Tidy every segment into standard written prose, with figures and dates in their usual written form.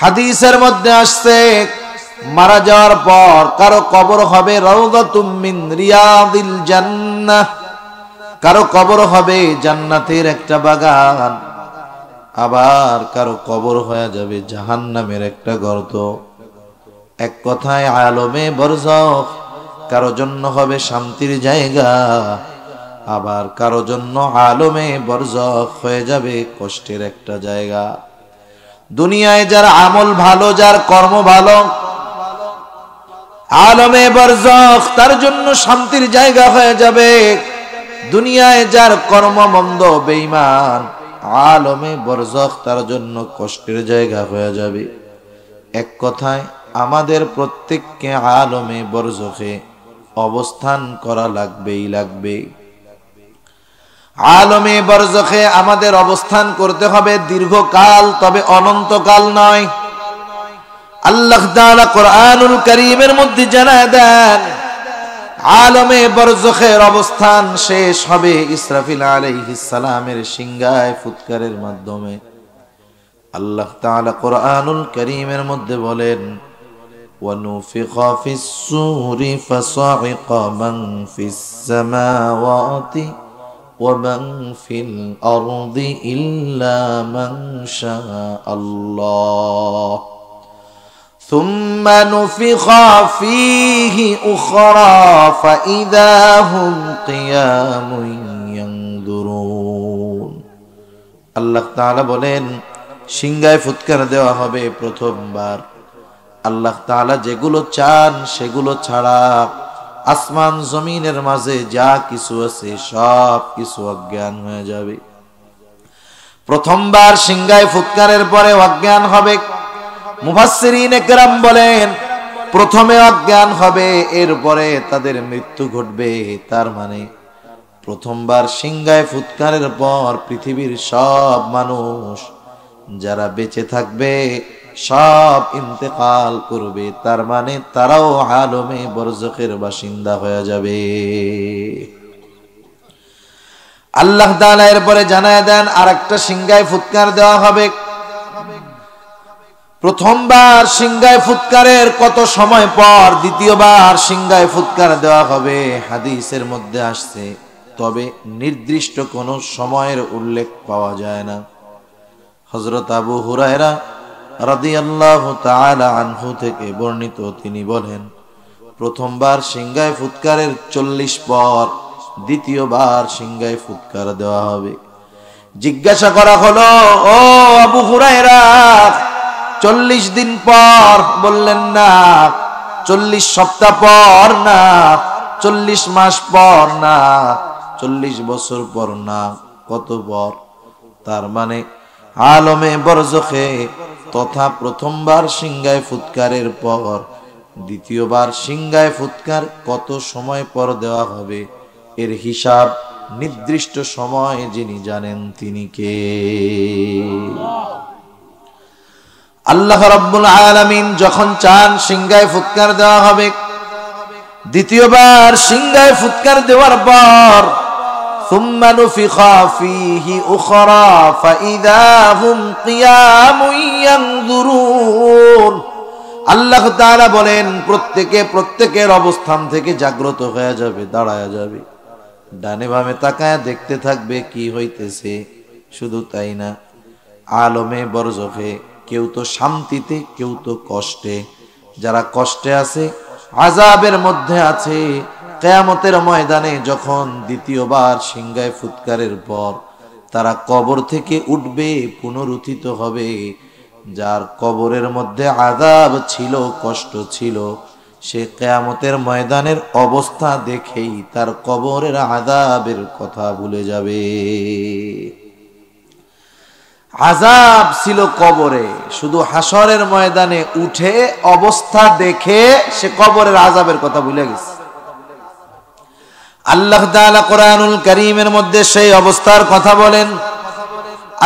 হাদিসের মধ্যে আসছে মারা যাওয়ার পর কারো কবর হবে রাউদাতুম মিন রিয়াদিল জান্নাহ, কারো কবর হবে জান্নাতের একটা বাগান, আবার কারো কবর হয়ে যাবে জাহান্নামের একটা গর্ত। এক কথায় আলমে বরজখ কারো জন্য হবে শান্তির জায়গা, আবার কারো জন্য আলমে বরজখ হয়ে যাবে কষ্টের একটা জায়গা। দুনিয়ায় যার আমল ভালো, যার কর্ম ভালো, আলমে বরজখ তার জন্য শান্তির জায়গা হয়ে যাবে। দুনিয়ায় যার কর্ম মন্দ, বেঈমান, আলমে বরজখ তার জন্য কষ্টের জায়গা হয়ে যাবে। এক কথায় আমাদের প্রত্যেককে আলমে বরজখে অবস্থান করা লাগবেই লাগবে। আলমে বরজখে আমাদের অবস্থান করতে হবে দীর্ঘকাল, তবে অনন্তকাল নয়। আল্লাহ তাআলা কোরআনুল কারীমের মধ্যে জানায় দেন আলমে বরজখের অবস্থান শেষ হবে ইসরাফিল আলাইহিস সালামের সিংহায় ফুৎকারের মাধ্যমে। আল্লাহ তাআলা কোরআনুল কারীমের মধ্যে বলেন ওয়ানুফিখা ফিস সূরি ফাসাইকা মান ফিস সামাওয়াতি ওয়া মান ফিল আরদি ইল্লা মান শাআল্লাহ ثم نفخ فيه أخرى فإذا هم قيام ينظرون। আল্লাহ তাআলা বলেন সিংহায় ফুৎকার দেওয়া হবে প্রথমবার। আল্লাহ তাআলা যেগুলো চান সেগুলো ছাড়া আসমান জমিনের মাঝে যা কিছু আছে সব কিছু অজ্ঞান হয়ে যাবে। প্রথমবার সিংহায় ফুৎকারের পরে অজ্ঞান হবে। মুফাসসিরিন একরাম বলেন প্রথমে অজ্ঞান হবে, এরপরে তাদের মৃত্যু ঘটবে। তার মানে প্রথমবার সিংহায় ফুৎকারের পর পৃথিবীর সব মানুষ যারা বেঁচে থাকবে সব ইন্তেকাল করবে। তার মানে তারাও আলমে বরজখের বাসিন্দা হয়ে যাবে। আল্লাহ তাআলা এরপরে জানায় দেন আরেকটা সিংহায় ফুৎকার দেওয়া হবে। প্রথমবার সিংহায় ফুৎকারের কত সময় পর দ্বিতীয়বার সিংহায় ফুৎকার দেওয়া হবে হাদিসের মধ্যে আসছে, তবে নির্দিষ্ট কোনো সময়ের উল্লেখ পাওয়া যায় না। হযরত আবু হুরায়রা রাদিয়াল্লাহু তাআলা আনহু থেকে বর্ণিত, তিনি বলেন প্রথমবার সিংহায় ফুৎকারের 40 পর দ্বিতীয়বার সিংহায় ফুৎকার দেওয়া হবে। জিজ্ঞাসা করা হলো, ও আবু হুরায়রা 40 দিন পর? বললেন না। 40 সপ্তাহ পর না, 40 মাস পর না, 40 বছর পর না, কত পর? তার মানে আলমে বরজখে তথা প্রথমবার সিংহায় ফুৎকারের পর দ্বিতীয়বার সিংহায় ফুৎকার কত সময় পর দেওয়া হবে এর হিসাব নির্দিষ্ট সময় যিনি জানেন তিনি কে? আল্লাহ রাব্বুল আলামিন যখন চান সিংহায় ফুৎকার দেওয়া হবে, দ্বিতীয়বার সিংহায় ফুৎকার দেওয়ার পর ثم نفخ فيه أخرى فإذا هم قيام ينظرون। আল্লাহ তাআলা বলেন প্রত্যেকের অবস্থান থেকে জাগ্রত হয়ে যাবে, দাঁড়ায়া যাবে, ডানে বামে তাকায়া দেখতে থাকবে কি হইতেছে। শুধু তাই না, আলমে বরজখে কেউ তো শান্তিতে, কেউ তো কষ্টে। যারা কষ্টে আছে, আযাবের মধ্যে আছে, কিয়ামতের ময়দানে যখন দ্বিতীয়বার সিংহায় ফুৎকারের পর তারা কবর থেকে উঠবে, পুনরুত্থিত হবে, যার কবরের মধ্যে আযাব ছিল, কষ্ট ছিল, সে কিয়ামতের ময়দানের অবস্থা দেখেই তার কবরের আযাবের কথা ভুলে যাবে। আযাব ছিল কবরে, শুধু হাসরের ময়দানে উঠে অবস্থা দেখে সে কবরের আযাবের কথা ভুলে গেছে। আল্লাহ তাআলা কোরআনুল কারীমের মধ্যে সেই অবস্থার কথা বলেন।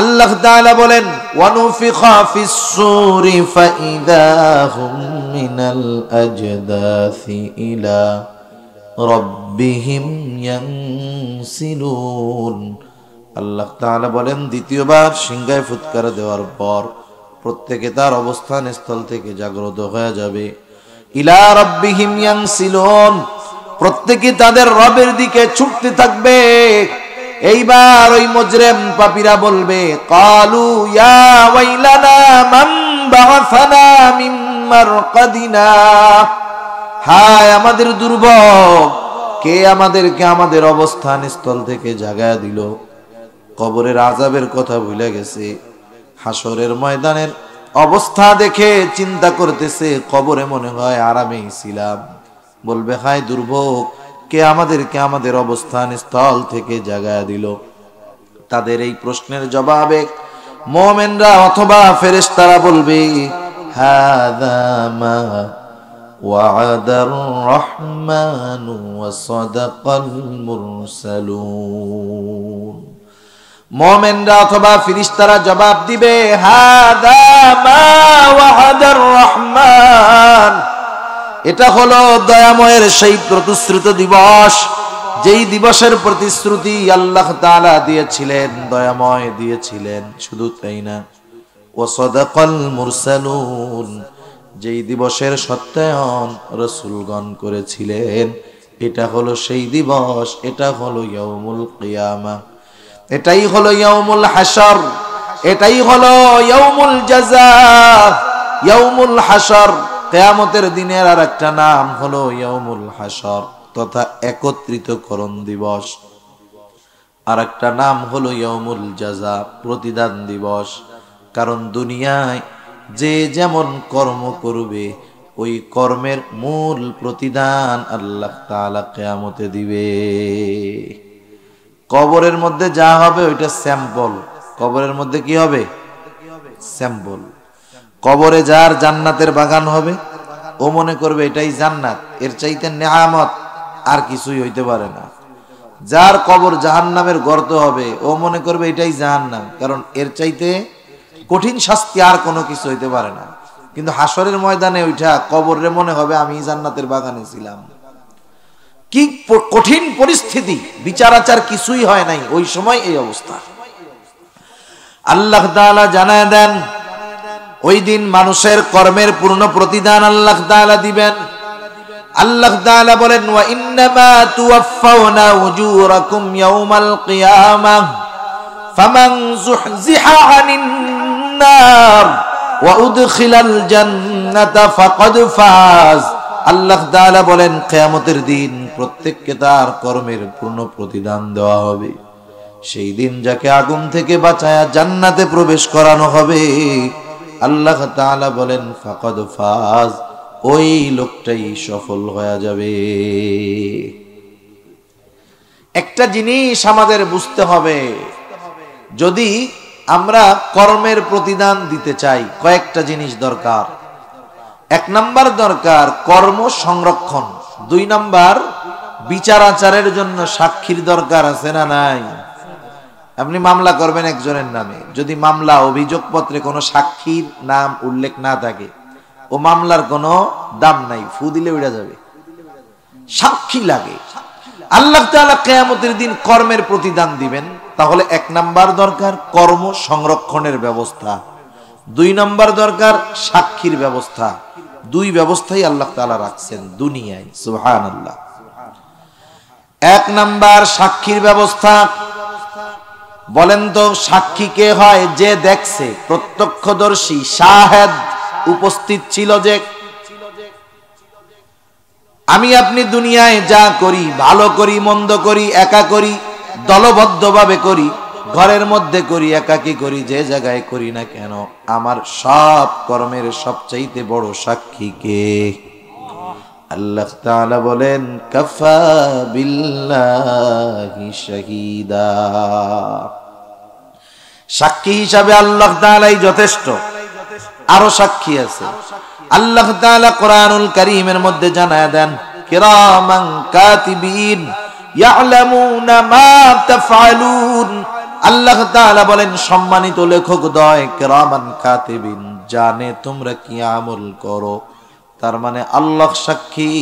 আল্লাহ তাআলা বলেন ওয়ানুফিখা ফিস সূরি ফাইদা হুম মিনাল আজদাসি ইলা রাব্বিহিম ইয়ানসিলুন। আল্লাহ তাআলা বলেন দ্বিতীয়বার সিংহায় ফুৎকার দেওয়ার পর প্রত্যেকে তার অবস্থান স্থল থেকে জাগ্রত হয়ে যাবে। ইলা রাব্বিহিম ইয়ানসিলুন, প্রত্যেকে তাদের রবের দিকে ছুটতে থাকবে। এইবার ওই মুজরিম পাপীরা বলবে, ক্বালু ইয়া ওয়াইলানা মান বাআসানা মিন মারকাদিনা, হায় আমাদের দুর্ভোগ, কে আমাদেরকে আমাদের অবস্থান স্থল থেকে জাগায়া দিল। কবরের আযাবের কথা ভুলে গেছে, হাসরের ময়দানের অবস্থা দেখে চিন্তা করতেছে, কবরে মনে হয় আরামেই ছিলাম। বলবে, হায় দুর্ভোগ, কে আমাদেরকে আমাদের অবস্থান স্থল থেকে জাগায়া দিল। তাদের এই প্রশ্নের জবাবে মুমিনরা অথবা ফেরেশতারা বলবে, হাযা মা ওয়া'দার রহমানু ওয়া সাদাকাল মুরসালুন। মুমিনরা অথবা ফেরেশতারা জবাব দিবে, হাযা মা ওয়া'দার রহমান, এটা হলো দয়াময়ের সেই প্রতিশ্রুত দিবস, যেই দিবসের প্রতিশ্রুতি আল্লাহ তাআলা দিয়েছিলেন, দয়াময় দিয়েছিলেন। শুধু তাই না, ওয়া সাদাকাল মুরসালুন, যেই দিবসের সত্যায়ন রাসূলগণ করেছিলেন। এটা হলো সেই দিবস, এটা হলো ইয়াউমুল কিয়ামা, এটাই হলো ইয়াউমুল হাসর, এটাই হলো ইয়াউমুল জাযা, ইয়াউমুল হাসর। কিয়ামতের দিনের আর একটা নাম হলো ইয়াউমুল হাসর তথা একত্রিতকরণ দিবস, আর একটা নাম হলো ইয়াউমুল জাযা, প্রতিদান দিবস। কারণ দুনিয়ায় যে যেমন কর্ম করবে ওই কর্মের মূল প্রতিদান আল্লাহ তাআলা কিয়ামতে দিবে। কবরের মধ্যে যা হবে ওইটা স্যাম্পল। কবরের মধ্যে কি হবে? স্যাম্পল। কবরে যার জান্নাতের বাগান হবে ও মনে করবে এটাই জান্নাত, এর চাইতে নেয়ামত আর কিছুই হইতে পারে না। যার কবর জাহান্নামের গর্ত হবে ও মনে করবে এটাই জাহান্নাম, কারণ এর চাইতে কঠিন শাস্তি আর কোনো কিছু হইতে পারে না। কিন্তু হাসরের ময়দানে ওইটা কবরে মনে হবে আমি জান্নাতের বাগানে ছিলাম। কি কঠিন পরিস্থিতি, বিচার আচার কিছুই হয় নাই, ওই সময় এই অবস্থা। আল্লাহ তাআলা জানায় দেন ওই দিন মানুষের কর্মের পূর্ণ প্রতিদান আল্লাহ তাআলা দিবেন। আল্লাহ তাআলা বলেন, ওয়া ইন্নামা তুওয়াফাউনা উজুরাকুম ইয়াউমাল কিয়ামাহ ফামান যুহজিহা আনিন নার ওয়া উদখিলাল জান্নাতা ফাকাদ ফাজ। আল্লাহ তাআলা বলেন, কিয়ামতের দিন প্রত্যেককে তার কর্মের পূর্ণ প্রতিদান দেওয়া হবে। সেই দিন যাকে আগুন থেকে বাঁচায়া জান্নাতে প্রবেশ করানো হবে, আল্লাহ তাআলা বলেন ফাকাদ ফাজ, ওই লোকটাই সফল হয়ে যাবে। একটা জিনিস আমাদের বুঝতে হবে, যদি আমরা কর্মের প্রতিদান দিতে চাই কয়েকটা জিনিস দরকার। এক নাম্বার দরকার কর্ম সংরক্ষণ, দুই নাম্বার বিচার আচারের জন্য সাক্ষীর দরকার আছে না নাই? আপনি মামলা করবেন একজনের নামে, যদি মামলা অভিযোগ পত্রে কোনো সাক্ষীর নাম উল্লেখ না থাকে ও মামলার কোনো দাম নাই, ফু দিলে উড়া যাবে। সাক্ষী লাগে। আল্লাহ তাআলা কিয়ামতের দিন কর্মের প্রতিদান দিবেন, তাহলে এক নাম্বার দরকার কর্ম সংরক্ষণের ব্যবস্থা, দুই নাম্বার দরকার সাক্ষীর ব্যবস্থা। দুই ব্যবস্থাই আল্লাহ তাআলা রাখছেন দুনিয়ায়, সুবহানাল্লাহ। এক নাম্বার সাক্ষীর ব্যবস্থা। বলেন তো সাক্ষী কে হয়? যে দেখছে, প্রত্যক্ষদর্শী, শাহেদ উপস্থিত ছিল। যে আমি আপনি দুনিয়ায় যা করি, ভালো করি মন্দ করি, একা করি দলবদ্ধভাবে করি, ঘরের মধ্যে করি একাকী করি, যে জায়গায় করি না কেন, আমার সব কর্মের সবচাইতে বড় সাক্ষী কে? আল্লাহ তাআলা বলেন, কাফা বিল্লাহি শাহীদা। সাক্ষী হিসাবে আল্লাহ তাআলাই যথেষ্ট, আরো সাক্ষী আছে। আল্লাহ তাআলা কোরআনুল কারীমের মধ্যে জানায় দেন, কিরামান কাতিবিন ইয়ালামুনা মা তাফআলুন। আল্লাহ তাআলা বলেন, সম্মানিত লেখকদ্বয় কিরামান কাতিবিন, জানে তোমরা কি আমল করো। তার মানে আল্লাহ সাক্ষী,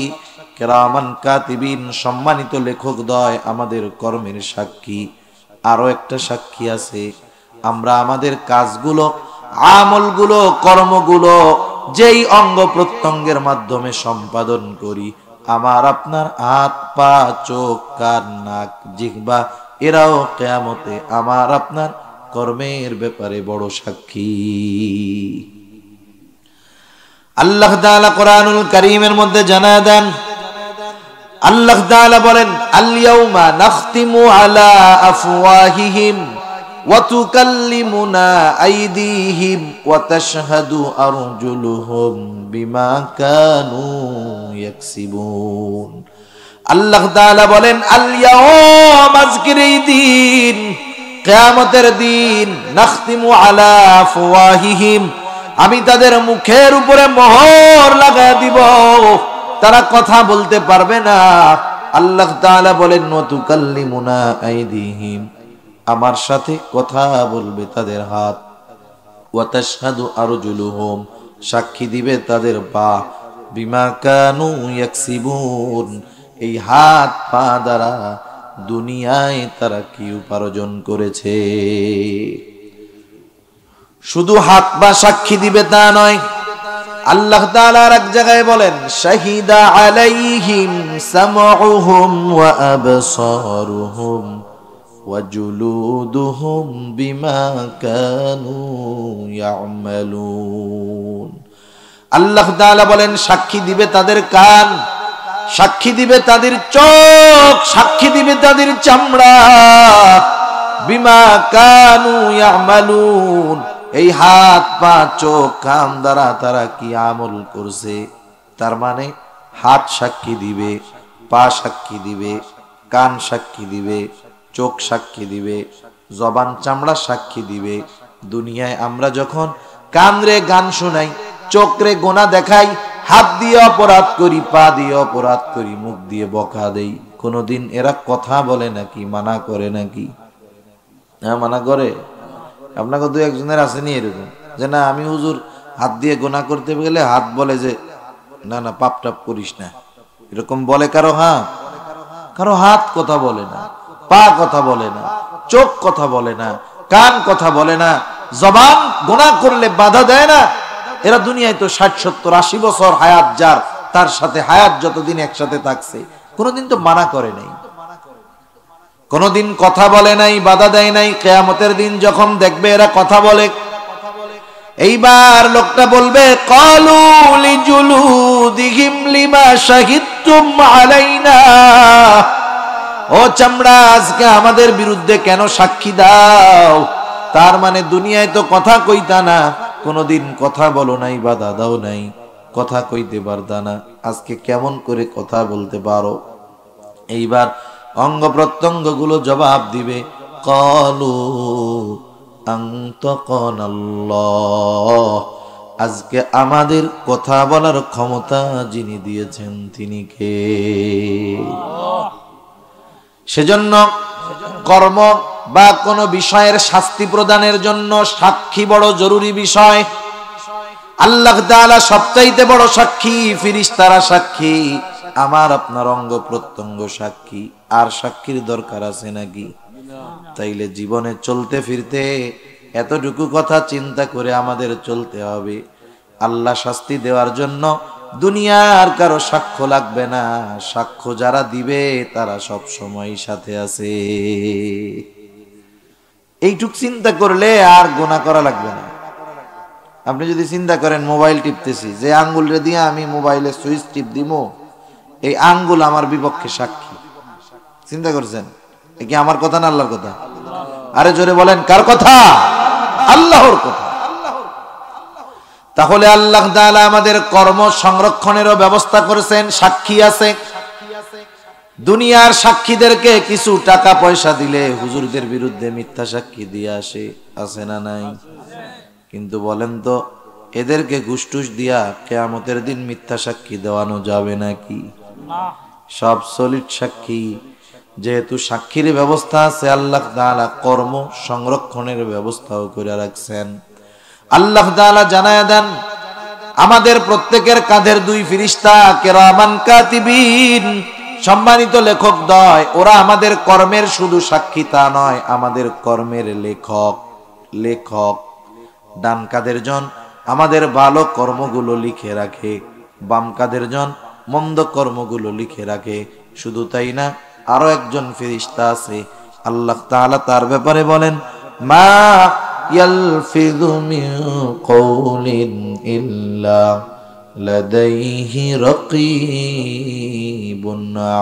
কিরামান কাতিবিন সম্মানিত লেখকদ্বয় আমাদের কর্মের সাক্ষী। আরো একটা সাক্ষী আছে, আমরা আমাদের কাজগুলো আমলগুলো, কর্মগুলো যেই অঙ্গ প্রত্যঙ্গের মাধ্যমে সম্পাদন করি, আমার আপনার হাত, পা, চোখ, কান, নাক, জিহ্বা এরাও কিয়ামতে আমার আপনার কর্মের ব্যাপারে বড় সাক্ষী। আল্লাহ তাআলা কোরআনুল কারীমের মধ্যে জানায় দেন, আল্লাহ তাআলা বলেন, আল ইয়াউমা নাখতিমু আলা আফওয়াহিহিম ওয়া তুকাল্লিমুনা আইদিহিম ওয়া তাশহাদু আরজুলুহুম বিমা কানু ইয়াকসিবুন। আল্লাহ তাআলা বলেন, আল ইয়াউম, আজকের এই দিন, কিয়ামতের দিন, নাখতিমু আলা আফওয়াহিহিম, আমি তাদের মুখের উপরে মোহর লাগায় দিব, তারা কথা বলতে পারবে না। আল্লাহ তাআলা বলেন, ওয়া তুকাল্লিমুনা আইদিহিম, আমার সাথে কথা বলবে তাদের হাত, ওয়া তাশহাদু আরজুলুহুম, সাক্ষী দিবে তাদের পা, বিমা কানু ইয়াকসিবুন, এই হাত পা দ্বারা দুনিয়ায় তারা কি উপার্জন করেছে। শুধু হাত পা সাক্ষী দিবে তা নয়, আল্লাহ তাআলা আর এক জায়গায় বলেন, শাহিদা আলাইহিম সামউহুম ওয়া আবসারুহুম ওয়া জুলুদুহুম বিমা কানু ইয়ামালুন। আল্লাহ তাআলা বলেন, সাক্ষী দিবে তাদের কান, সাক্ষী দিবে তাদের চোখ, সাক্ষী দিবে তাদের চামড়া, বিমা কানু ইয়ামালুন, এই হাত পা চোখ কান দ্বারা তারা কি আমল করছে। তার মানে হাত সাক্ষী দিবে, পা সাক্ষী দিবে, কান সাক্ষী দিবে, চোখ সাক্ষী দিবে, জবান চামড়া সাক্ষী দিবে। দুনিয়ায় আমরা যখন কান রে গান শোনাই, চোখ রে গোনা দেখাই, হাত দিয়ে অপরাধ করি, পা দিয়ে অপরাধ করি, মুখ দিয়ে বকা দেই, কোনদিন এরা কথা বলে নাকি, মানা করে নাকি? হ্যাঁ, মানা করে। আপনাকে দু একজনের আসেনি এরকম যে না, আমি হুজুর হাত দিয়ে গোনা করতে গেলে হাত বলে যে না না পাপ টাপ করিস না, এরকম বলে কারো হাত? কারো হাত কথা বলে না, পা কথা বলে না, চোখ কথা বলে না, কান কথা বলে না, জবান গোনা করলে বাধা দেয় না। এরা দুনিয়ায় তো 60, 70, 80 বছর হায়াত যার, তার সাথে হায়াত যতদিন একসাথে থাকছে, কোনোদিন তো মানা করে নাই, কোনোদিন কথা বলে নাই, বাধা দেয় নাই। কিয়ামতের দিন যখন দেখবে এরা কথা বলে, এইবার লোকটা বলবে, ক্বালু লিজুলুদিহিম লিমা শাহিদতুম আলাইনা, ও চামড়া, আজকে আমাদের বিরুদ্ধে কেন সাক্ষী দাও? তার মানে দুনিয়ায় তো কথা কইতা না, কোনোদিন কথা বলো নাই, বাধা দাও নাই, কথা কইতে পারতা না, আজকে কেমন করে কথা বলতে পারো? এইবার অঙ্গ প্রত্যঙ্গ গুলো জবাব দিবে, ক্বালু আনতাকানাল্লাহ, আজকে আমাদের কথা বলার ক্ষমতা যিনি দিয়েছেন তিনি কে? সেজন্য কর্ম বা কোনো বিষয়ের শাস্তি প্রদানের জন্য সাক্ষী বড় জরুরি বিষয়। আল্লাহ তাআলা সবচাইতে বড় সাক্ষী, ফেরেশতারা সাক্ষী, আমার আপনার অঙ্গ প্রত্যঙ্গ সাক্ষী। আর সাক্ষীর দরকার আছে নাকি? তাইলে জীবনে চলতে ফিরতে এতটুকু কথা চিন্তা করে আমাদের চলতে হবে, আল্লাহ শাস্তি দেওয়ার জন্য দুনিয়ার কারো সাক্ষ্য লাগবে না, সাক্ষ্য যারা দিবে তারা সব সময় সাথে আছে। এইটুক চিন্তা করলে আর গুনাহ করা লাগবে না। আপনি যদি চিন্তা করেন মোবাইল টিপতেছি, যে আঙ্গুলরে দিয়ে আমি মোবাইলে সুইচ টিপ দিব, এই আঙ্গুল আমার বিপক্ষে সাক্ষী। চিন্তা করছেন? এ কি আমার কথা না আল্লাহর কথা? আরে জোরে বলেন, কার কথা? আল্লাহর কথা। তাহলে আল্লাহ তাআলা আমাদের কর্ম সংরক্ষণেরও ব্যবস্থা করেছেন, সাক্ষী আছে। দুনিয়ার সাক্ষীদেরকে কিছু টাকা পয়সা দিলে হুজুরদের বিরুদ্ধে মিথ্যা সাক্ষী দিয়ে আসে, আছে না নাই? কিন্তু বলেন তো, এদেরকে ঘুষ-টুস দিয়া কিয়ামতের দিন মিথ্যা সাক্ষী দেওয়ানো যাবে নাকি? সব সলিড সাক্ষী। যেহেতু সাক্ষীর ব্যবস্থা আছে, আল্লাহ তাআলা কর্ম সংরক্ষণের ব্যবস্থাও করে রাখছেন। আল্লাহ তাআলা জানায়া দেন, আমাদের প্রত্যেকের কাঁধের দুই ফেরেশতা কিরামান কাতিবিন, সম্মানিত লেখক দ্বয়, ওরা আমাদের কর্মের শুধু সাক্ষী তা নয়, আমাদের কর্মের লেখক। লেখক ডান কাঁধের জন আমাদের ভালো কর্মগুলো লিখে রাখে, বাম কাঁধের জন মন্দ কর্মগুলো লিখে রাখে। শুধু তাই না, আরো একজন ফেরেশতা আছে, আল্লাহ তাআলা তার ব্যাপারে বলেন, মা ইয়ালফিযু মিন কওলিন ইল্লা লাদাইহি রাকীবুন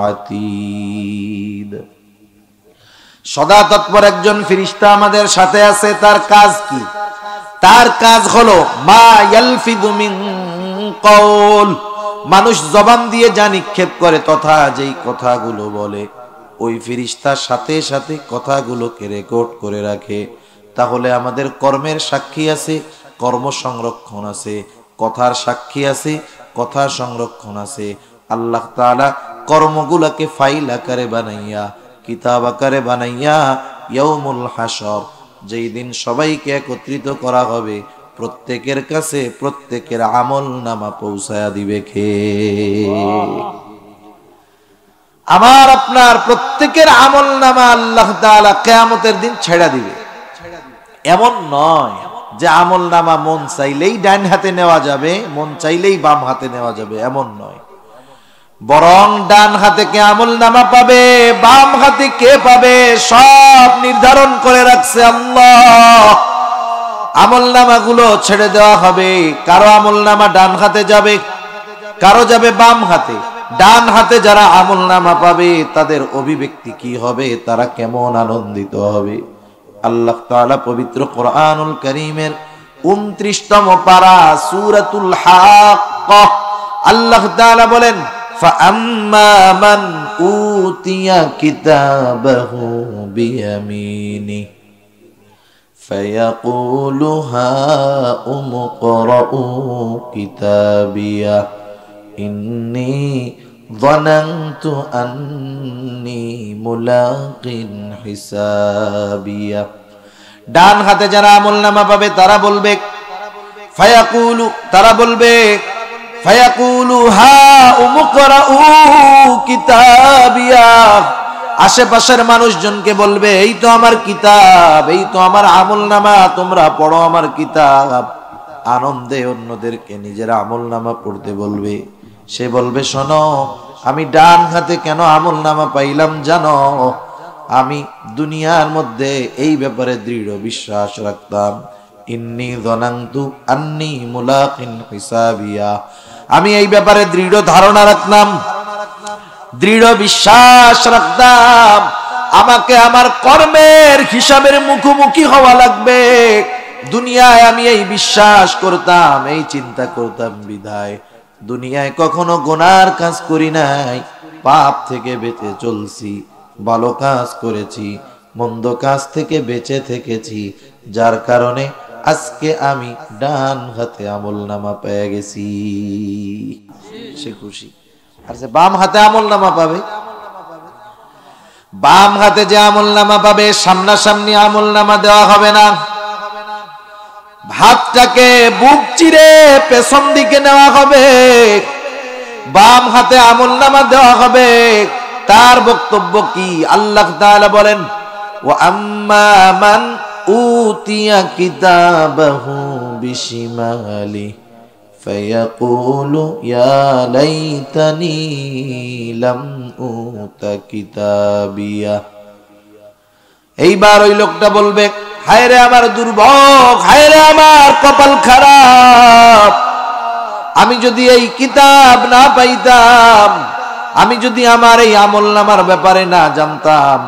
আতীদ। সদা তৎপর একজন ফেরেশতা আমাদের সাথে আছে। তার কাজ কি? তার কাজ হলো মা ইয়ালফিযু মিন কওল, মানুষ জবান দিয়ে যা নিক্ষেপ করে তথা যেই কথাগুলো বলে, ওই ফেরেশতার সাথে সাথে কথাগুলোকে রেকর্ড করে রাখে। তাহলে আমাদের কর্মের সাক্ষী আছে, কর্ম সংরক্ষণ আছে, কথার সাক্ষী আছে, কথার সংরক্ষণ আছে। আল্লাহ তাআলা কর্মগুলোকে ফাইল আকারে বানাইয়া, কিতাব আকারে বানাইয়া ইয়াউমুল হাসর, যেই দিন সবাইকে একত্রিত করা হবে, প্রত্যেকের কাছে প্রত্যেকের আমল নামা পৌঁছায়া দিবে কে? আমার আপনার প্রত্যেকের আমল নামা আল্লাহ তাআলা কিয়ামতের দিন ছেড়ে দিবে। এমন নয় যে আমল নামা মন চাইলেই ডান হাতে নেওয়া যাবে, মন চাইলেই বাম হাতে নেওয়া যাবে, এমন নয়। বরং ডান হাতে কে আমল নামা পাবে, বাম হাতে কে পাবে, সব নির্ধারণ করে রাখছে আল্লাহ। আমল নামা গুলো ছেড়ে দেওয়া হবে। কারো আমল নামা ডান হাতে যাবে, কারো যাবে বাম হাতে। ডান হাতে যারা আমল নামা পাবে তাদের অভিব্যক্তি কি হবে, তারা কেমন আনন্দিত হবে। আল্লাহ তাআলা পবিত্র কোরআনুল কারীমের 29তম পারা সূরাতুল হাক্কাহ আল্লাহ তাআলা বলেন, ফাআম্মা মান উতিয়া কিতাবাহু বিয়ামিনি ফায়াকুলু হাউম ইকরাউ কিতাবিয়া ইন্নী যানানতু আন্নী মুলাকিন হিসাবিয়া। ডান হাতে যারা আমলনামা পাবে তারা বলবে, ফায়াকুলু, তারা বলবে, ফায়াকুলু হাউম ইকরাউ কিতাবিয়া, আশেপাশের মানুষজনকে বলবে, এই তো আমার কিতাব, এই তো আমার আমলনামা, তোমরা পড়ো আমার কিতাব। আনন্দে অন্যদেরকে নিজের আমলনামা পড়তে বলবে। সে বলবে, শোনো, আমি ডান হাতে কেন আমলনামা পাইলাম জানো? আমি দুনিয়ার মধ্যে এই ব্যাপারে দৃঢ় বিশ্বাস রাখতাম, ইন্নী যানানতু আন্নী মুলাকিন হিসাবিয়া, আমি এই ব্যাপারে দৃঢ় ধারণা রাখতাম, দৃঢ় বিশ্বাস রাখতাম, আমাকে আমার কর্মের হিসাবের মুখোমুখি হওয়া লাগবে। দুনিয়ায় আমি এই বিশ্বাস করতাম, এই চিন্তা করতাম, বিধায় দুনিয়ায় কখনো গুনার কাজ করি নাই, পাপ থেকে বেঁচে চলছি, ভালো কাজ করেছি, মন্দ কাজ থেকে বেঁচে থেকেছি, যার কারণে আজকে আমি ডান হাতে আমলনামা পেয়ে গেছি। সে খুশি। আর যে বাম হাতে আমলনামা পাবে, বাম হাতে যে আমলনামা পাবে, সামনাসামনি আমলনামা দেওয়া হবে না, হাতটাকে বুক চিরে পেছন দিকে নেওয়া হবে, বাম হাতে আমলনামা দেওয়া হবে। তার বক্তব্য কি? আল্লাহ তাআলা বলেন, ওয়া আম্মা মান উতিয়া কিতাবাহু বিশিমালি ফায়াকুলু ইয়া লাইতানি লাম উতা কিতাবিয়া। এইবার ওই লোকটা বলবে, হায় রে আমার দুর্ভোগ, হায় রে আমার কপাল খারাপ, আমি যদি এই কিতাব না পাইতাম, আমি যদি আমার এই আমলনামার ব্যাপারে না জানতাম,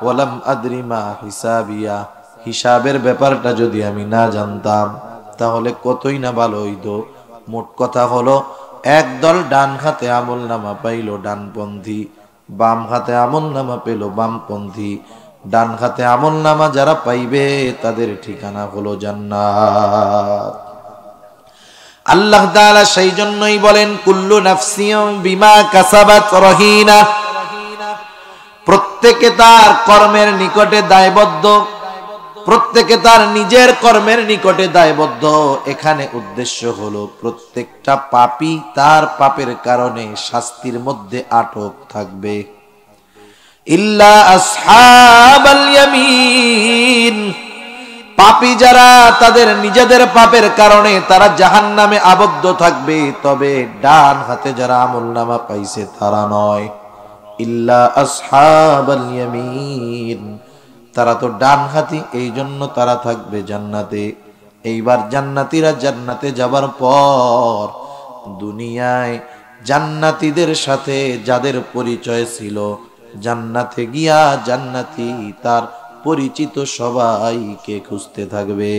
ওয়ালাম আদরি মা হিসাবিয়া, হিসাবের ব্যাপারটা যদি আমি না জানতাম, তাহলে কতই না ভালো হইতো। মোট কথা হলো, একদল ডান হাতে আমলনামা পাইল ডানপন্থী, বাম হাতে আমলনামা পেল বামপন্থী। ডান হাতে আমলনামা যারা পাইবে তাদের ঠিকানা হলো জান্নাত। আল্লাহ তাআলা সেই জন্যই বলেন, কুল্লু নাফসিন বিমা কাসাবাত রহিনা, প্রত্যেকে তার কর্মের নিকটে দায়বদ্ধ, প্রত্যেকে তার নিজের কর্মের নিকটে দায়বদ্ধ। এখানে উদ্দেশ্য হলো প্রত্যেকটা পাপী তার পাপের কারণে শাস্তির মধ্যে আটক থাকবে। ইল্লা আসহাবাল ইয়ামিন, পাপী যারা তাদের নিজেদের পাপের কারণে তারা জাহান্নামে আবদ্ধ থাকবে, তবে ডান হাতে যারা আমলনামা পাইছে তারা নয়। ইল্লা আসহাবাল ইয়ামিন, তারা তো ডান হাতি, এই জন্য তারা থাকবে জান্নাতে। এইবার জান্নাতীরা জান্নাতে যাবার পর দুনিয়ায় জান্নাতীদের সাথে যাদের পরিচয় ছিল, জান্নাতে গিয়া জান্নাতি তার পরিচিত সবাইকে খুঁজতে থাকবে।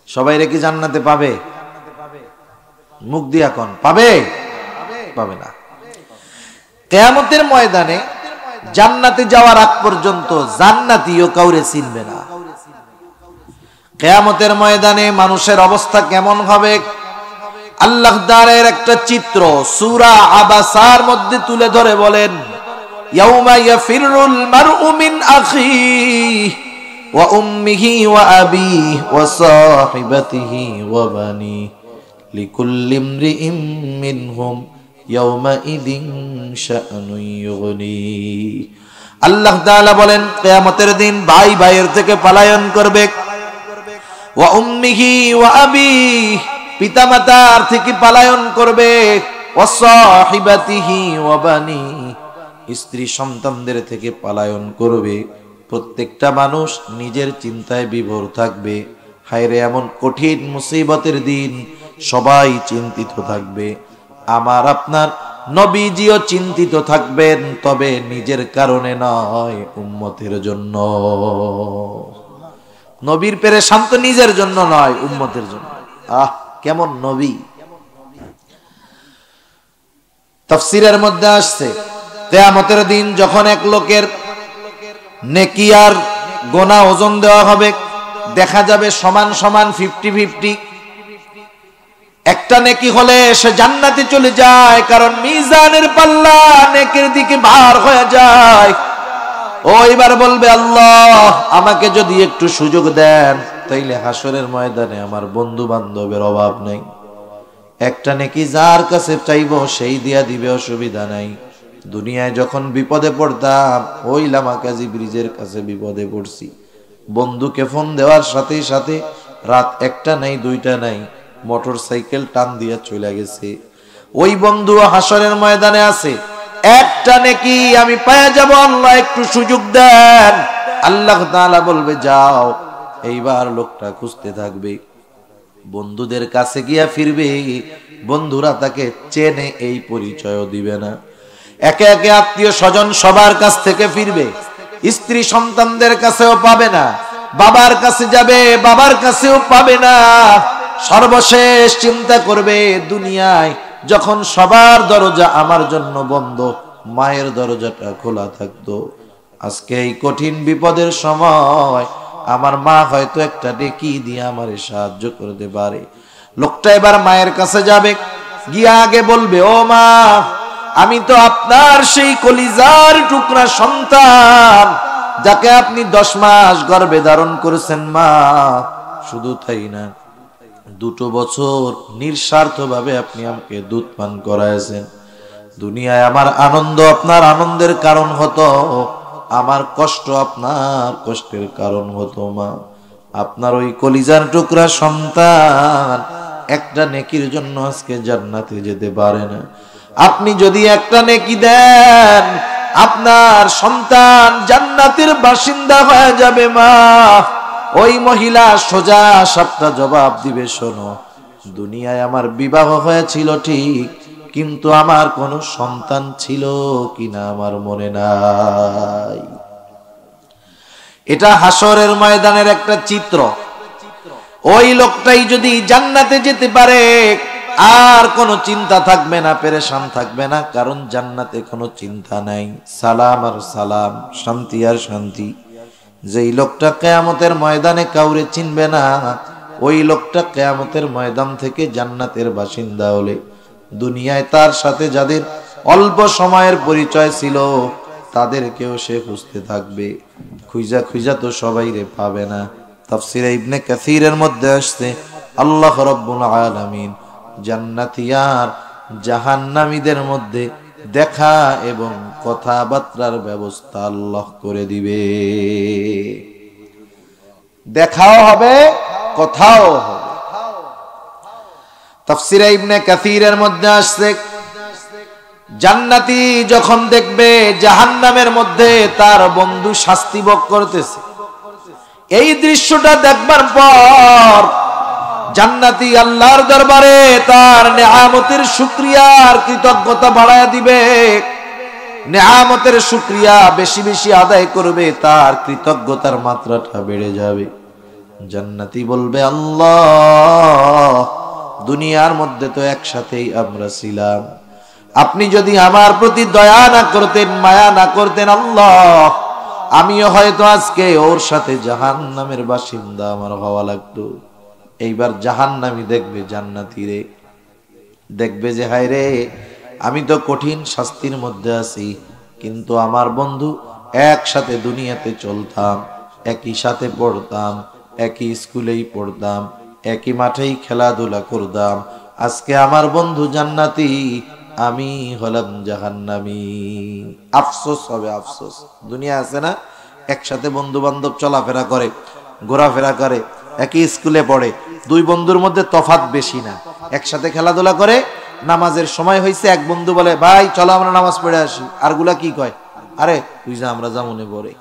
সবাই রে কি জান্নাতে পাবে? মুখ দিয়া কোন পাবে? পাবে না। কিয়ামতের ময়দানে জান্নাতে যাওয়ার আগ পর্যন্ত জান্নাতীও কাউরে চিনবে না। কিয়ামতের ময়দানে মানুষের অবস্থা কেমন হবে? আল্লাহ তাআলার একটা চিত্র সূরা আবাসার মধ্যে তুলে ধরে বলেন, ইয়াউমা ইয়াফিরুল মারউ মিন আখিহি ওয়া উম্মিহি ওয়া আবিহি ওয়া সাহিবাতিহি ওয়া বানি লিকুল্লি ইমরিইম মিনহুম ইয়াউমা ইদিন শাআনুন ইউগনি। আল্লাহ তাআলা বলেন, কিয়ামতের দিন ভাই ভাইয়ের থেকে পলায়ন করবে, ওয়া উম্মিহি ওয়া আবিহি, পিতামাতার থেকে পলায়ন করবে, ওয়া সাহিবাতিহি ওয়া বানি, স্ত্রী সন্তানদের থেকে পলায়ন করবে। প্রত্যেকটা মানুষ নিজের চিন্তায় বিভোর থাকবে। হায়রে এমন কঠিন মুসিবতের দিন, সবাই চিন্তিত থাকবে। আমার আপনার নবীজিও চিন্তিত থাকবেন, তবে নিজের কারণে নয়, উম্মতের জন্য। নবীর পেরেশান তো নিজের জন্য নয়, উম্মতের জন্য। আহ, কেমন নবী! তাফসীরের মধ্যে আসছে, কিয়ামতের দিন যখন এক লোকের নেকি আর গোনা ওজন দেওয়া হবে, দেখা যাবে সমান সমান 50-50। একটা নেকি হলে সে জান্নাতে চলে যায়, কারণ মিজানের পাল্লা নেকির দিকে ভার হয়ে যায়। ও এবার বলবে, আল্লাহ আমাকে যদি একটু সুযোগ দেন, তাইলে হাসরের ময়দানে আমার বন্ধু বান্ধবের অভাব নেই। একটা নেকি যার কাছে চাইবো সেই দিয়া দিবে, অসুবিধা নাই। দুনিয়ায় যখন বিপদে পড়তাম, ওই লামাকাজি ব্রিজের কাছে বিপদে পড়ছি, বন্ধুকে ফোন দেওয়ার সাথে সাথে রাত 1টা নাই 2টা নাই, মোটর সাইকেল টান দিয়া চলে গেছে। ওই বন্ধু হাসরের ময়দানে আছে, একটা নেকি আমি পায়া যাব, আল্লাহ একটু সুযোগ দেন। আল্লাহ তাআলা বলবে, যাও। এইবার লোকটা খুঁজতে থাকবে, বন্ধুদের কাছে গিয়া ফিরবে, বন্ধুরা তাকে চেনে, এই পরিচয়ও দিবে না। একে একে আত্মীয় স্বজন সবার কাছ থেকে ফিরবে, স্ত্রী সন্তানদের কাছেও পাবে না, বাবার কাছে যাবে, বাবার কাছেও পাবে না। সর্বশেষ চিন্তা করবে, দুনিয়ায় যখন সবার দরজা আমার জন্য বন্ধ, মায়ের দরজাটা খোলা থাকতো। আজকে এই কঠিন বিপদের সময় আমার মা হয়তো একটা নেকি দিয়ে আমারে সাহায্য করতে পারে। লোকটা এবার মায়ের কাছে যাবে, গিয়ে আগে বলবে, ও মা, আমি তো আপনার সেই কলিজার টুকরা সন্তান, যাকে আপনি 10 মাস গর্ভে ধারণ করেছেন মা। শুধু তাই না, 2 বছর নিঃস্বার্থভাবে আপনি আমাকে দুধ পান করাইছেন। দুনিয়ায় আমার আনন্দ আপনার আনন্দের কারণ হতো, আমার কষ্ট আপনার কষ্টের কারণ হতো মা। আপনার ওই কলিজার টুকরা সন্তান একটা নেকির জন্য আজকে জান্নাতে যেতে পারে না। আপনি যদি একটা নেকি দেন, আপনার সন্তান জান্নাতের বাসিন্দা হয়ে যাবে মা। ওই মহিলা সোজা সাপটা জবাব দিবে, শোনো, দুনিয়ায় আমার বিবাহ হয়েছিল ঠিক, কিন্তু আমার কোনো সন্তান ছিল কিনা আমার মনে নাই। এটা হাসরের ময়দানের একটা চিত্র। ওই লোকটাই যদি জান্নাতে যেতে পারে, আর কোনো চিন্তা থাকবে না, পেরেশান থাকবে না, কারণ জান্নাতে কোনো চিন্তা নাই, সালাম আর সালাম, শান্তি আর শান্তি। যেই লোকটা কিয়ামতের ময়দানে কাউরে চিনবে না, ওই লোকটা কিয়ামতের ময়দান থেকে জান্নাতের বাসিন্দা হলে দুনিয়ায় তার সাথে যাদের অল্প সময়ের পরিচয় ছিল, তাদেরকেও সে খুঁজতে থাকবে। খুঁজা খুঁজা তো সবাই রে পাবে না। তাফসীরে ইবনে কাসীরের মধ্যে আসছে, আল্লাহ রাব্বুল আলামিন জান্নাতি আর জাহান্নামীদের মধ্যে দেখা এবং কথাবার্তার ব্যবস্থা আল্লাহ করে দিবে। দেখাও হবে, কথাও হবে। তাফসীরে ইবনে কাসীরের মধ্যে আসছে, জান্নাতি যখন দেখবে জাহান্নামের মধ্যে তার বন্ধু শাস্তি ভোগ করতেছে, এই দৃশ্যটা দেখবার পর জান্নাতি আল্লাহর দরবারে তার নেয়ামতের শুকরিয়া আর কৃতজ্ঞতা বাড়ায়া দিবে, নেয়ামতের শুকরিয়া বেশি বেশি আদায় করবে, তার কৃতজ্ঞতার মাত্রাটা বেড়ে যাবে। জান্নাতি বলবে, আল্লাহ, দুনিয়ার মধ্যে তো একসাথেই আমরা ছিলাম, আপনি যদি আমার প্রতি দয়া না করতেন, মায়া না করতেন, আল্লাহ, আমিও হয়তো আজকে ওর সাথে জাহান্নামের বাসিন্দা আমার হওয়া লাগতো। এইবার জাহান্নামী দেখবে জান্নাতীরে, দেখবে যে হায় রে, আমি তো কঠিন শাস্তির মধ্যে আছি, কিন্তু আমার বন্ধু একসাথে দুনিয়াতে চলতাম, একই সাথে পড়তাম, একই স্কুলেই পড়তাম, একই মাঠেই খেলাধুলা করতাম, আজকে আমার বন্ধু জান্নাতি, আমি হলাম জাহান্নামী। আফসোস হবে, আফসোস। দুনিয়া আছে না, একসাথে বন্ধু বান্ধব চলাফেরা করে, ঘোরাফেরা করে, একই স্কুলে পড়ে, দুই বন্ধুর মধ্যে তফাৎ বেশি না, একসাথে খেলাধুলা করে, নামাজের সময় হয়েছে, এক বন্ধু বলে, ভাই চলো আমরা নামাজ পড়ে আসি, আরগুলা কি কয়, আরে তুই যা, আমরা জামুনে পড়ে।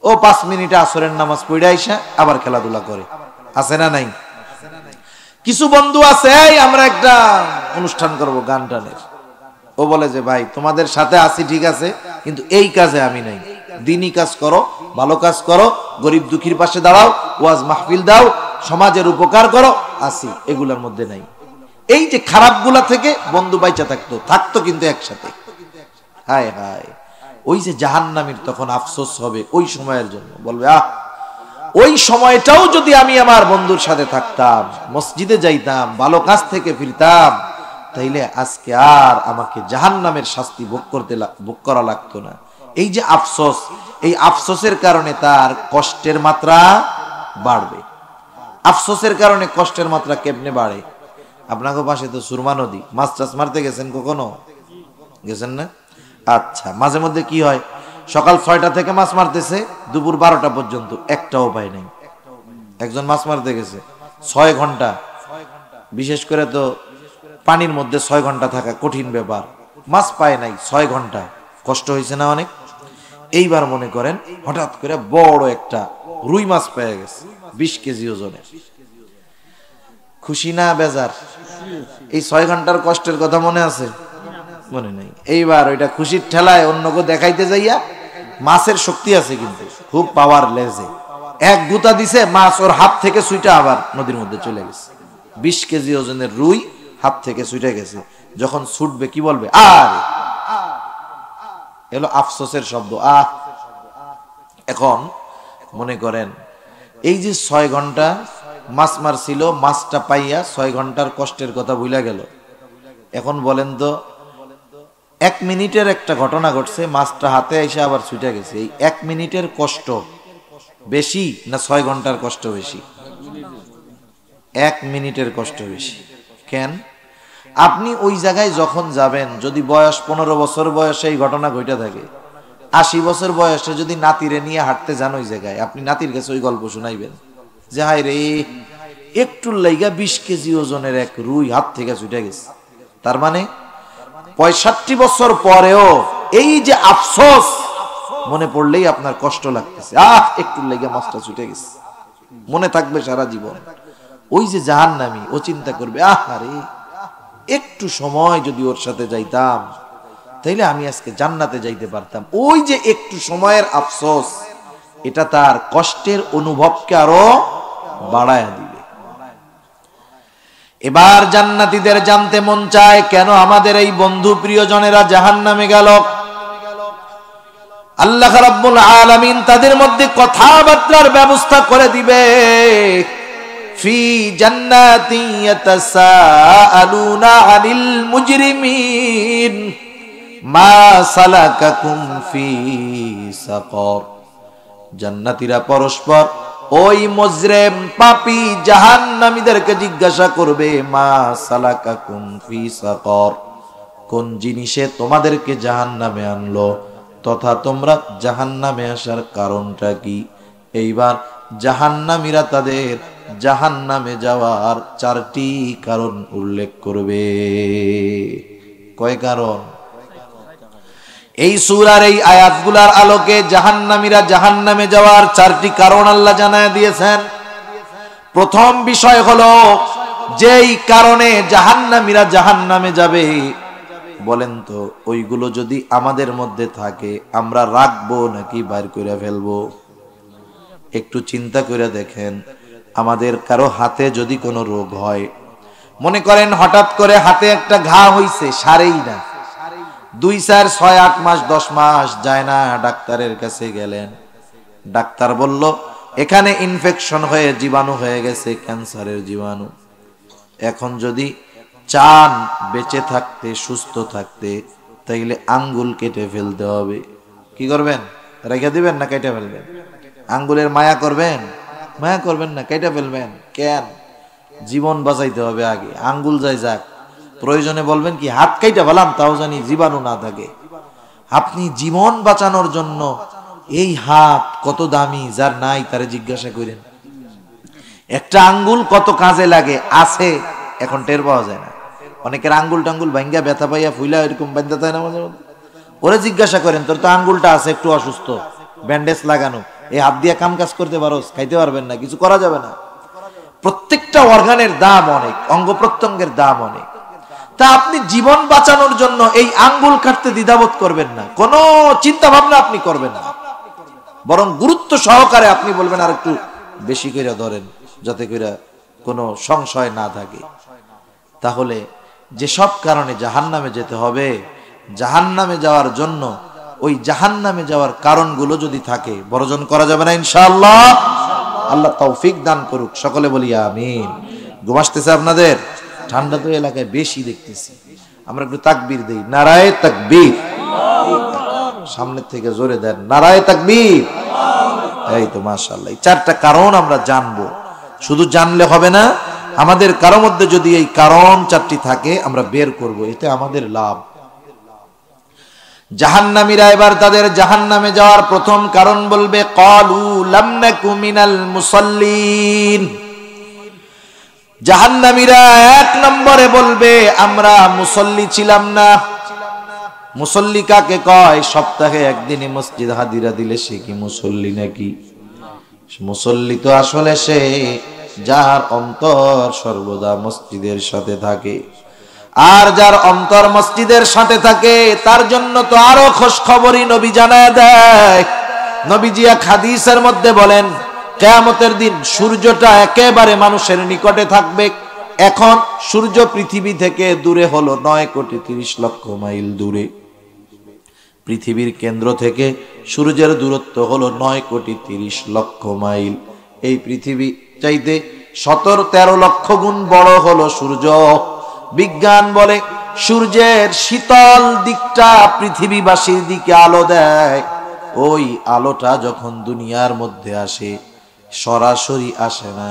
ও 5 মিনিটে আসরের নামাজ পড়ে আইসা আবার খেলাধুলা করে, আছে না নাই? কিছু বন্ধু আছে, আমরা একটা অনুষ্ঠান করব গান টানের, ও বলে যে ভাই তোমাদের সাথে আছি ঠিক আছে, কিন্তু এই কাজে আমি নাই, দিনী কাজ করো, ভালো কাজ করো, গরিব দুঃখীর পাশে দাঁড়াও, ওয়াজ মাহফিল দাও, সমাজের উপকার করো, আসি, এগুলোর মধ্যে নাই। এই যে খারাপগুলা থেকে বন্ধু বাইচা থাকতো কিন্তু একসাথে। হায় হায়, ওই যে জাহান্নামীর তখন আফসোস হবে ওই সময়ের জন্য, বলবে আহ, ওই সময়টাও যদি আমি আমার বন্ধুর সাথে থাকতাম, মসজিদে যাইতাম, ভালো কাজ থেকে ফিরতাম, তাইলে আজকে আর আমাকে জাহান্নামের শাস্তি ভোগ করা লাগতো না। এই যে আফসোস, এই আফসোসের কারণে তার কষ্টের মাত্রা বাড়বে। আফসোসের কারণে কষ্টের মাত্রা কেমনে বাড়ে? আপনাকে পাশে তো সুরমা নদী, মাছ টাছ মারতে গেছেন কখনো? গেছেন না? আচ্ছা, মাঝে মধ্যে কি হয়, সকাল 6টা থেকে মাছ মারতেছে, দুপুর 12টা পর্যন্ত একটাও পায় নাই। একজন মাছ মারতে গেছে 6 ঘন্টা, বিশেষ করে তো পানির মধ্যে 6 ঘন্টা থাকা কঠিন ব্যাপার, মাছ পায় নাই 6 ঘন্টা, কষ্ট হয়েছে না অনেক? এইবার মনে করেন হঠাৎ করে বড় একটা রুই মাছ পেয়ে গেছে, 20 কেজি ওজনের। খুশি না বেজার? এই 6 ঘন্টার কষ্টের কথা মনে আছে? মনে নাই। এইবার ওইটা খুশির ঠেলায় অন্যকে দেখাইতে যাইয়া, মাছের শক্তি আছে কিন্তু খুব পাওয়ার লেজে, এক গুতা দিছে, মাছ ওর হাত থেকে ছুটে আবার নদীর মধ্যে চলে গেছে। 20 কেজি ওজনের রুই হাত থেকে ছুটে গেছে, যখন ছুটবে কি বলবে? আর এলো আফসোসের শব্দ, আহ। এখন মনে করেন এই যে 6 ঘন্টা মাছ মারছিল, মাছটা পাইয়া 6 ঘন্টার কষ্টের কথা ভুলে গেল। এখন বলেন তো, 1 মিনিটের একটা ঘটনা ঘটছে, মাছটা হাতে এসে আবার ছুটে গেছে, এই 1 মিনিটের কষ্ট বেশি না 6 ঘন্টার কষ্ট বেশি? 1 মিনিটের কষ্ট বেশি। কেন? আপনি ওই জায়গায় যখন যাবেন, যদি বয়স 15 বছর বয়সে এই ঘটনা ঘটে থাকে, 80 বছর বয়সে যদি নাতিরে নিয়ে হাঁটতে যান ওই জায়গায়, আপনি নাতির কাছে ওই গল্প শোনাইবেন যে হায় রে, একটুর লাইগা 20 কেজি ওজনের এক রুই হাত থেকে ছুটে গেছে। তার মানে 65 বছর পরেও এই যে আফসোস মনে পড়লেই আপনার কষ্ট লাগতেছে, আহ, একটুর লাইগা মাছটা ছুটে গেছে, মনে থাকবে সারা জীবন। ওই যে জাহান্নামী, ও চিন্তা করবে, আহ আরে, একটু সময় যদি ওর সাথে যাইতাম, তাইলে আমি আজকে জান্নাতে যাইতে পারতাম। ওই যে একটু সময়ের আফসোস, এটা তার কষ্টের অনুভবকে আরো বাড়ায় দিবে। এবার জান্নাতীদের জানতে মন চায়, কেন আমাদের এই বন্ধু প্রিয়জনেরা জাহান্নামে গেল? আল্লাহ রাব্বুল আলামিন তাদের মধ্যে কথাবার্তার ব্যবস্থা করে দিবে। ফি জান্নাতি ইয়াতাসাআলুনা আনিল মুজরিমিন মা সালাকাকুম ফি সাকর। জান্নাতীরা পরস্পর ওই মুজরিম পাপী জাহান্নামীদেরকে জিজ্ঞাসা করবে, মা সালাকাকুম ফি সাকর, কোন জিনিসে তোমাদেরকে জাহান্নামে আনলো, তথা তোমরা জাহান্নামে আসার কারণটা কি? এইবার জাহান্নামীরা তাদের জাহান্নামে যাওয়ার 4টি কারণ উল্লেখ করবে। কয় কারণ? এই সূরার এই আয়াতগুলার আলোকে জাহান্নামীরা জাহান্নামে যাওয়ার 4টি কারণ আল্লাহ জানায় দিয়েছেন। প্রথম বিষয় হলো, যেই কারণে জাহান্নামীরা জাহান্নামে যাবে, বলেন তো ওইগুলো যদি আমাদের মধ্যে থাকে আমরা রাখবো নাকি বাইর করে ফেলবো? একটু চিন্তা করে দেখেন, আমাদের কারো হাতে যদি কোনো রোগ হয়, মনে করেন হঠাৎ করে হাতে একটা ঘা হইছে, সারেই না, 2, 4, 6, 8 মাস 10 মাস যায় না, ডাক্তারের কাছে গেলেন, ডাক্তার বলল এখানে ইনফেকশন হয়ে জীবাণু হয়ে গেছে, ক্যান্সারের জীবাণু। এখন যদি চান বেঁচে থাকতে, সুস্থ থাকতে, তাইলে আঙ্গুল কেটে ফেলতে হবে। কি করবেন? রেখে দিবেন না কেটে ফেলবেন? আঙ্গুলের মায়া করবেন? মায়া করবেন না, কেটে ফেলবেন। কেন? জীবন বাঁচাইতে হবে আগে, আঙ্গুল যাই যাক। প্রয়োজনে বলবেন কি হাত কেটে ফেলাম, তাও জানি জীবাণু না থাকে। আপনি জীবন বাঁচানোর জন্য এই হাত কত দামি, যার নাই তারে জিজ্ঞাসা করেন। একটা আঙ্গুল কত কাজে লাগে, আছে এখন টের পাওয়া যায় না। অনেকের আঙ্গুল টাঙ্গুল ভাঙ্গা ব্যথা পাইয়া ফুইলা এরকম বান্ধা থাকে না মাঝে মধ্যে, ওরে জিজ্ঞাসা করেন তোর তো আঙ্গুলটা আছে একটু অসুস্থ, ব্যান্ডেজ লাগানো, এই হাত দিয়ে কাম কাজ করতে পারোস? খাইতে পারবেন না, কিছু করা যাবে না। প্রত্যেকটা অর্গানের দাম অনেক, অঙ্গ প্রত্যঙ্গের দাম অনেক। তা আপনি জীবন বাঁচানোর জন্য এই আঙ্গুল কাটতে দ্বিধাবোধ করবেন না, কোনো চিন্তা ভাবনা আপনি করবেন না, বরং গুরুত্ব সহকারে আপনি বলবেন আর একটু বেশি করে ধরেন, যাতে করে কোনো সংশয় না থাকে। তাহলে যেসব কারণে জাহান্নামে যেতে হবে, জাহান্নামে যাওয়ার জন্য ওই জাহান্নামে যাওয়ার কারণগুলো যদি থাকে, বর্জন করা যাবে না ইনশাআল্লাহ। আল্লাহ তৌফিক দান করুক, সকলে বলি আমিন। ঘুম আসতেছে আপনাদের? ঠান্ডা তো এলাকায় বেশি দেখতেছি, আমরা একটু তাকবীর দেই, নারায়ে তাকবীর। সামনের থেকে জোরে দেন, নারায়ে তাকবীর। এই তো মাশাআল্লাহ। এই 4টা কারণ আমরা জানবো, শুধু জানলে হবে না, আমাদের কারো মধ্যে যদি এই কারণ 4টি থাকে আমরা বের করব, এতে আমাদের লাভ। জাহান্নামীরা এবার তাদের জাহান্নামে যাওয়ার প্রথম কারণ বলবে, ক্বালু লাম নাকু মিনাল মুসাল্লিন। জাহান্নামীরা 1 নম্বরে বলবে আমরা মুসল্লি ছিলাম না। মুসল্লি কাকে কয়? সপ্তাহে একদিনই মসজিদ হাজিরা দিলে সে কি মুসল্লি নাকি? মুসল্লি তো আসলে সে যার অন্তর সর্বদা মসজিদের সাথে থাকে। আর যার অন্তর মসজিদের সাথে থাকে তার জন্য তো আরো খোঁজ খবরই নবী জানায় দেয়। নবীজি এক হাদিসের মধ্যে বলেন, কিয়ামতের দিন সূর্যটা একেবারে মানুষের নিকটে থাকবে। এখন সূর্য পৃথিবী থেকে দূরে হলো 9,30,00,000 মাইল দূরে। পৃথিবীর কেন্দ্র থেকে সূর্যের দূরত্ব হলো 9,30,00,000 মাইল। এই পৃথিবী চাইতে 17-13 লক্ষ গুণ বড় হলো সূর্য। বিজ্ঞান বলে সূর্যের শীতল দিকটা পৃথিবীবাসীর দিকে আলো দেয়। ওই আলোটা যখন দুনিয়ার মধ্যে আসে সরাসরি আসে না।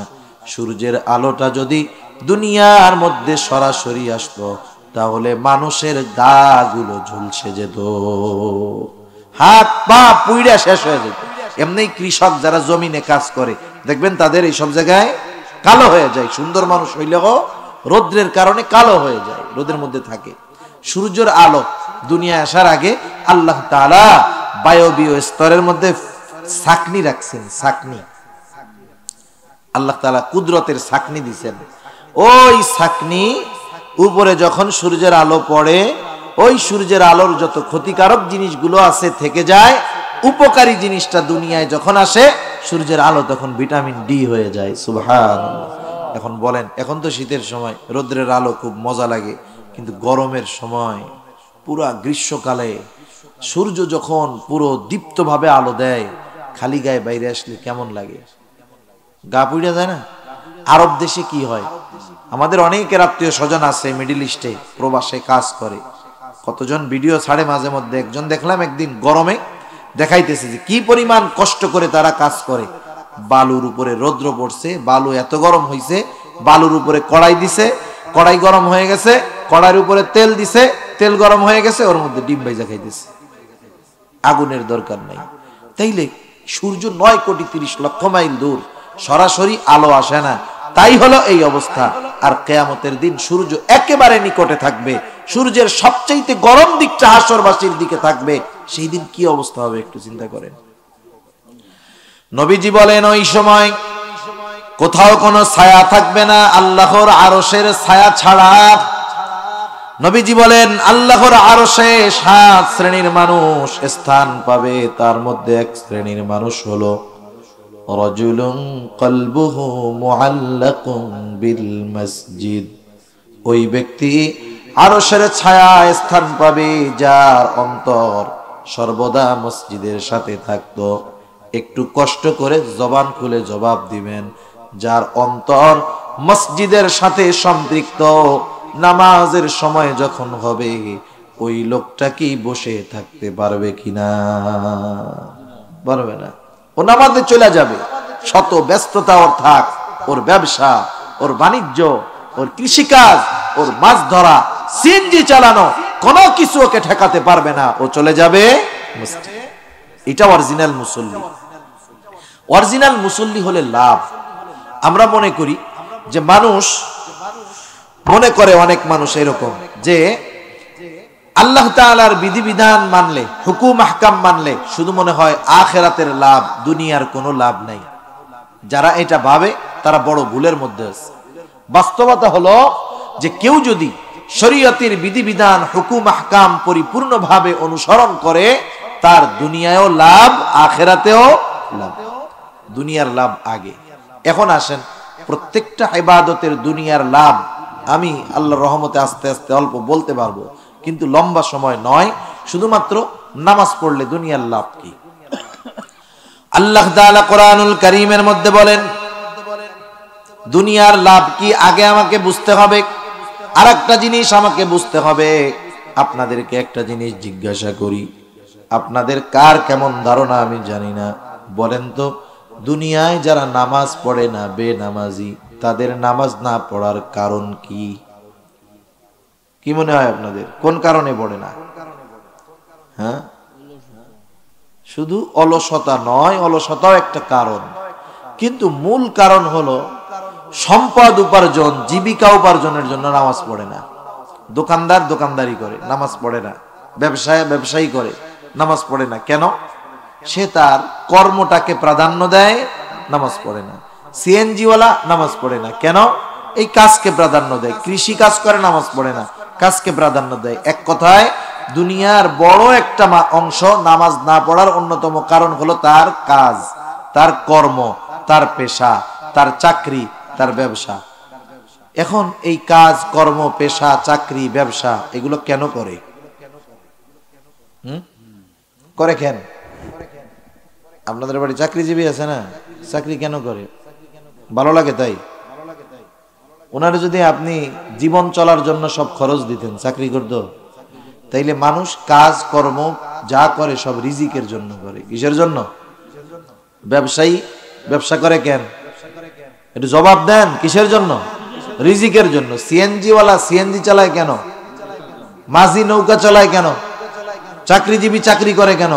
সূর্যের আলোটা যদি দুনিয়ার মধ্যে সরাসরি আসতো তাহলে মানুষের গা গুলো ঝলসে যেত, হাত পা পুইড়া শেষ হয়ে যেত। এমনি কৃষক যারা জমিনে কাজ করে দেখবেন তাদের এই সব জায়গায় কালো হয়ে যায়। সুন্দর মানুষ হইলেও রৌদ্রের কারণে কালো হয়ে যায়, রোদের মধ্যে থাকে। সূর্যের আলো দুনিয়া আসার আগে আল্লাহ তাআলা বায়বীয় স্তরের মধ্যে ছাকনি রাখছেন। ছাকনি আল্লাহ তাআলা কুদরতের ছাকনি দিয়েছেন। ওই ছাকনি উপরে যখন সূর্যের আলো পড়ে, ওই সূর্যের আলোর যত ক্ষতিকারক জিনিসগুলো আছে থেকে যায়। উপকারী জিনিসটা দুনিয়ায় যখন আসে সূর্যের আলো তখন ভিটামিন ডি হয়ে যায়। সুবহানাল্লাহ। এখন বলেন, এখন তো শীতের সময় রৌদ্রের আলো খুব মজা লাগে, কিন্তু গরমের সময় পুরা গ্রীষ্মকালে সূর্য যখন পুরো দীপ্তভাবে আলো দেয়, খালি গায়ে বাইরে আসলে কেমন লাগে? গা পুড়ে যায় না? আরব দেশে কি হয়, আমাদের অনেকের আত্মীয় স্বজন আছে মিডল ইস্টে প্রবাসে কাজ করে। কতজন ভিডিও ছাড়ে মাঝে মধ্যে। একজন দেখলাম একদিন গরমে দেখাইতেছে যে কি পরিমাণ কষ্ট করে তারা কাজ করে। বালুর উপরে রৌদ্র পড়ছে, বালু এত গরম হয়েছে, বালুর উপরে কড়াই দিছে, কড়াই গরম হয়ে গেছে, কড়াইয়ের উপরে তেল দিছে, তেল গরম হয়ে গেছে, ওর মধ্যে ডিম ভাইজা খাইতেছে। আগুনের দরকার নাই। তাইলে সূর্য 9,30,00,000 মাইল দূর, সরাসরি আলো আসে না, তাই হলো এই অবস্থা। আর কিয়ামতের দিন সূর্য একেবারে নিকটে থাকবে, সূর্যের সবচেয়ে গরম দিকটা হাসরবাসীর দিকে থাকবে, সেই দিন কি অবস্থা হবে একটু চিন্তা করেন। নবীজি বলেন ওই সময় কোথাও কোনো ছায়া থাকবে না আল্লাহর আরশের ছায়া ছাড়া। নবীজি বলেন আল্লাহর আরশে 7 শ্রেণীর মানুষ স্থান পাবে, তার মধ্যে এক শ্রেণীর মানুষ হলো রাজুলুন কলবুহু মুআল্লাকুন বিল মসজিদ। ওই ব্যক্তি আরশের ছায়ায় স্থান পাবে যার অন্তর সর্বদা মসজিদের সাথে থাকতো। একটু কষ্ট করে জবান খুলে জবাব দিবেন, যার অন্তর মসজিদের সাথে সম্পৃক্ত, নামাজের সময় যখন হবে ওই লোকটা কি বসে থাকতে পারবে কিনা? পারবে না, ও নামাজে চলে যাবে। শত ব্যস্ততা ওর থাক, ওর ব্যবসা, ওর বাণিজ্য, ওর কৃষিকাজ, ওর মাছ ধরা, সিএনজি চালানো, কোনো কিছু ওকে ঠেকাতে পারবে না, ও চলে যাবে মসজিদে। এটা অরিজিনাল মুসল্লি। অরিজিনাল মুসল্লি হলে লাভ। আমরা মনে করি যে মানুষ মনে করে, অনেক মানুষ এরকম যে আল্লাহ তাআলার বিধিবিধান মানলে, হুকুম আহকাম মানলে শুধু মনে হয় আখিরাতের লাভ, দুনিয়ার কোনো লাভ নাই। যারা এটা ভাবে তারা বড় ভুলের মধ্যে আছে। বাস্তবতা হলো যে কেউ যদি শরীয়তের বিধিবিধান, হুকুম আহকাম পরিপূর্ণভাবে অনুসরণ করে, তার দুনিয়ায়ও লাভ, আখিরাতেও লাভ। দুনিয়ার লাভ আগে। এখন আসেন, প্রত্যেকটা ইবাদতের দুনিয়ার লাভ আমি আল্লাহর রহমতে আস্তে আস্তে অল্প বলতে পারবো, কিন্তু লম্বা সময় নয়। শুধুমাত্র নামাজ পড়লে দুনিয়ার লাভ কি? আল্লাহ তাআলা কোরআনুল কারীমের মধ্যে বলেন দুনিয়ার লাভ কি আগে আমাকে বুঝতে হবে। আর একটা জিনিস আমাকে বুঝতে হবে। আপনাদেরকে একটা জিনিস জিজ্ঞাসা করি, আপনাদের কার কেমন ধারণা আমি জানি না, বলেন তো দুনিয়ায় যারা নামাজ পড়ে না, বেনামাজি, তাদের নামাজ না পড়ার কারণ কি? কি মনে হয় আপনাদের, কোন কারণে পড়ে না? হ্যাঁ, শুধু অলসতা নয়, অলসতাও একটা কারণ, কিন্তু মূল কারণ হলো সম্পদ উপার্জন, জীবিকা উপার্জনের জন্য নামাজ পড়ে না। দোকানদার দোকানদারি করে, নামাজ পড়ে না। ব্যবসায়ী করে, নামাজ পড়ে না। কেন? সে তার কর্মটাকে প্রাধান্য দেয়, নামাজ পড়ে না। সিএনজিওয়ালা নামাজ পড়ে না। কেন? এই কাজকে প্রাধান্য দেয়। কৃষি কাজ করে, নামাজ পড়ে না, কাজকে প্রাধান্য দেয়। এক কথায় দুনিয়ার বড় একটা অংশ নামাজ না পড়ার অন্যতম কারণ হলো তার কাজ, তার কর্ম, তার পেশা, তার চাকরি, তার ব্যবসা। এখন এই কাজ, কর্ম, পেশা, চাকরি, ব্যবসা এগুলো কেন করে? করে কেন? আপনাদের বাড়ি চাকরিজীবী আছে না? চাকরি কেন করে? ভালো লাগে তাই? ওনারা যদি আপনি জীবন চলার জন্য সব খরচ দিতেন, চাকরি করতো? তাইলে মানুষ কাজ কর্ম যা করে সব রিজিকের জন্য করে। কিসের জন্য? ব্যবসায়ী ব্যবসা করে কেন? একটু জবাব দেন। কিসের জন্য? রিজিকের জন্য। সিএনজিওয়ালা সিএনজি চালায় কেন? মাঝি নৌকা চালায় কেন? চাকরিজীবী চাকরি করে কেন?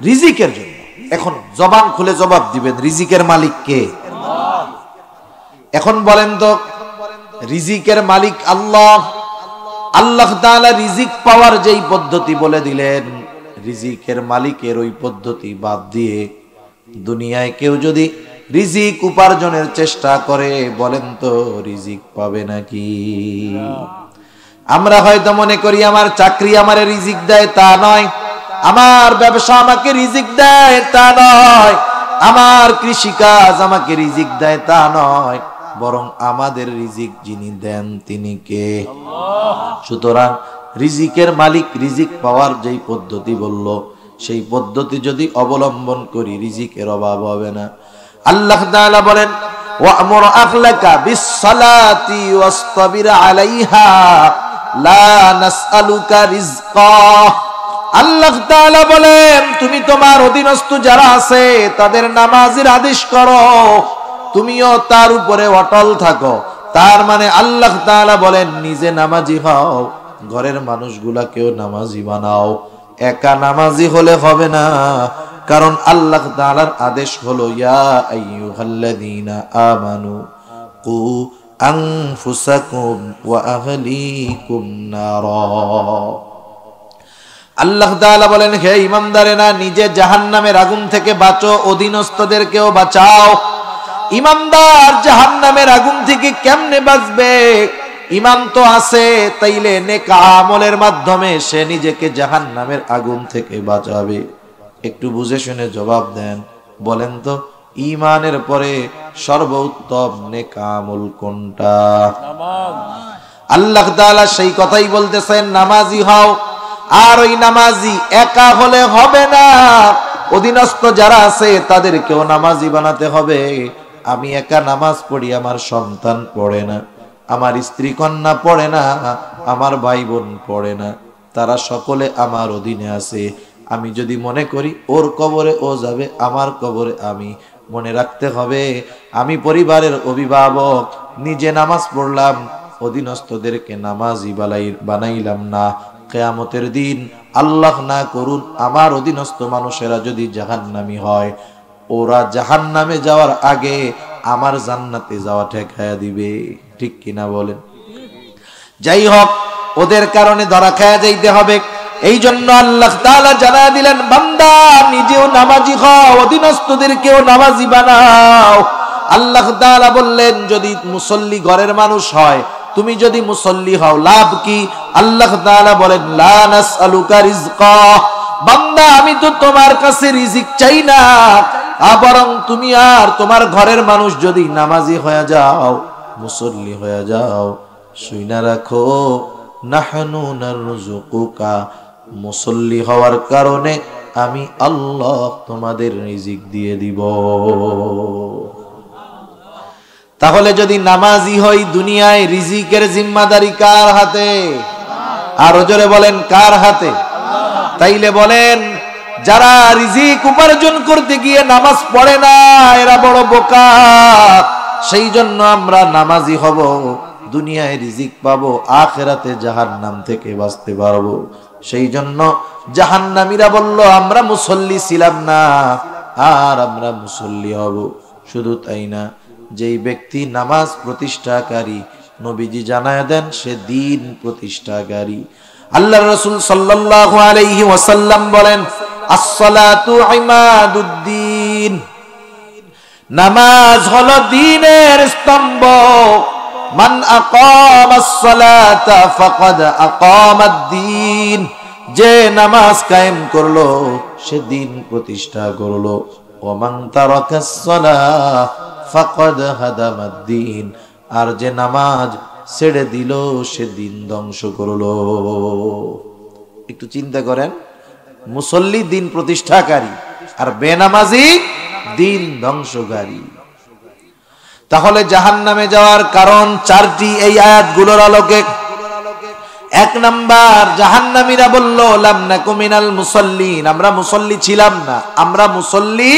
রিজিকের জন্য। এখন জবান খুলে জবাব দিবেন, রিজিকের মালিক কে? এখন বলেন তো, রিজিকের মালিক আল্লাহ। আল্লাহ তাআলা রিজিক পাওয়ার যেই পদ্ধতি বলে দিলেন, রিজিকের মালিকের ওই পদ্ধতি বাদ দিয়ে দুনিয়ায় কেউ যদি রিজিক উপার্জনের চেষ্টা করে, বলেন তো রিজিক পাবে নাকি? আমরা হয়তো মনে করি আমার চাকরি আমারে রিজিক দেয়, তা নয়। আমার ব্যবসা আমাকে রিজিক দেয়, তা নয়। আমার কৃষিকাজ আমাকে রিজিক দেয়, তা নয়। বরং আমাদের রিজিক যিনি দেন তিনি কে? সুতরাং রিজিকের মালিক রিজিক পাওয়ার যেই পদ্ধতি বলল, সেই পদ্ধতি যদি অবলম্বন করি রিজিকের অভাব হবে না। আল্লাহ তাআলা বলেন ওয়া'মুর আহলাকা বিস-সালাতি ওয়াসতাবির আলাইহা লা নাসআলুকা রিজকা। আল্লাহ তাআলা বলেন তুমি তোমার অধীনস্থ যারা আছে তাদের নামাজের আদেশ করো, তুমিও তার উপরে অটল থাকো। তার মানে আল্লাহ তাআলা বলেন নিজে নামাজি হও, ঘরের মানুষগুলাকেও নামাজি বানাও। একা নামাজি হলে হবে না, কারণ আল্লাহ তাআলার আদেশ হলো ইয়া আইয়ুহাল্লাযীনা আমানু কু আনফুসাকুম ওয়া আহলিকুম নারা। আল্লাহ তাআলা বলেন, হে ঈমানদারেরা, নিজে জাহান্নামের আগুন থেকে বাঁচো, অধীনস্থদেরকেও বাঁচাও। ঈমানদার জাহান্নামের আগুন থেকে কেমনে বাঁচবে? ঈমান তো আছে, তাইলে নেক আমলের মাধ্যমে সে নিজেকে জাহান্নামের আগুন থেকে বাঁচাবে। একটু বুঝে শুনে জবাব দেন, বলেন তো ঈমানের পরে সর্বোত্তম নেক আমল কোনটা? আল্লাহ তাআলা সেই কথাই বলতেছেন, নামাজি হও। আর ওই নামাজি একা হলে হবে না, অধীনস্থ যারা আছে তাদেরকেও নামাজি বানাতে হবে। আমি একা নামাজ পড়ি, আমার সন্তান পড়ে না, আমার স্ত্রী কন্যা পড়ে না, আমার ভাই বোন পড়ে না, তারা সকলে আমার অধীনে আছে। আমি যদি মনে করি ওর কবরে ও যাবে, আমার কবরে আমি, মনে রাখতে হবে আমি পরিবারের অভিভাবক, নিজে নামাজ পড়লাম, অধীনস্থদেরকে নামাজি বানাইলাম না। কিয়ামতের দিন আল্লাহ না করুন আমার অধীনস্থ মানুষেরা যদি জাহান্নামী হয়, ওরা জাহান্নামে যাওয়ার আগে আমার জান্নাতে যাওয়া ঠেকায়া দিবে। ঠিক কিনা বলেন? যাই হোক, ওদের কারণে ধরা খায়া যাইতে হবে। এই জন্য আল্লাহ তাআলা জানায়া দিলেন, বান্দা নিজেও নামাজি হও, অধীনস্থদেরকেও নামাজি বানাও। আল্লাহ তাআলা বললেন, যদি মুসল্লি ঘরের মানুষ হয়, তুমি যদি মুসল্লি হও, লাভ কি? আল্লাহ তাআলা বলেন, লা নাসআলুকা রিজকা, বান্দা আমি তো তোমার কাছে রিজিক চাই না, বরং তুমি আর তোমার ঘরের মানুষ যদি নামাজি হয়ে যাও, মুসল্লি হয়ে যাও, শুইনা রাখো, নাহনু নারযুকুকা, মুসল্লি হওয়ার কারণে আমি আল্লাহ তোমাদের রিজিক দিয়ে দিব। তাহলে যদি নামাজি হই, দুনিয়ায় রিজিকের জিম্মাদারি কার হাতে? আরো জোরে বলেন, কার হাতে? তাইলে বলেন, যারা রিজিক উপার্জন করতে গিয়ে নামাজ পড়ে না, এরা বড় বোকা। সেই জন্য আমরা নামাজি হব, দুনিয়ায় রিজিক পাবো, আখিরাতে জাহান্নাম থেকে বাঁচতে পারবো। সেই জন্য জাহান্নামীরা বলল, আমরা মুসল্লি ছিলাম না, আর আমরা মুসল্লি হব। শুধু তাই না, যেই ব্যক্তি নামাজ প্রতিষ্ঠাকারী, নবীজি জানায় দেন সে দ্বীন প্রতিষ্ঠাকারী। আল্লাহর রাসূল সাল্লাল্লাহু আলাইহি ওয়াসাল্লাম বলেন, আসসালাতু ইমাদুদ্দিন, নামাজ হলো দ্বীনের স্তম্ভ। মান আকামাস সালাতা ফাকাদ আকামাদ-দ্বীন, যে নামাজ কায়েম করলো সে দ্বীন প্রতিষ্ঠা করলো। ওয়া মান তারাকাস সালাহ ফাকাদ হাদামাদ-দ্বীন, আর যে নামাজ ছেড়ে দিল সে দ্বীন ধ্বংস করলো। একটু চিন্তা করেন, মুসল্লি দ্বীন প্রতিষ্ঠাকারী, আর বেনামাজি দ্বীন ধ্বংসকারী। তাহলে জাহান্নামে যাওয়ার কারণ চারটি এই আয়াতগুলোর আলোকে। এক নাম্বার, জাহান্নামীরা বলল, লাম নাকু মিনাল মুসাল্লিন, আমরা মুসল্লি ছিলাম না, আমরা মুসল্লি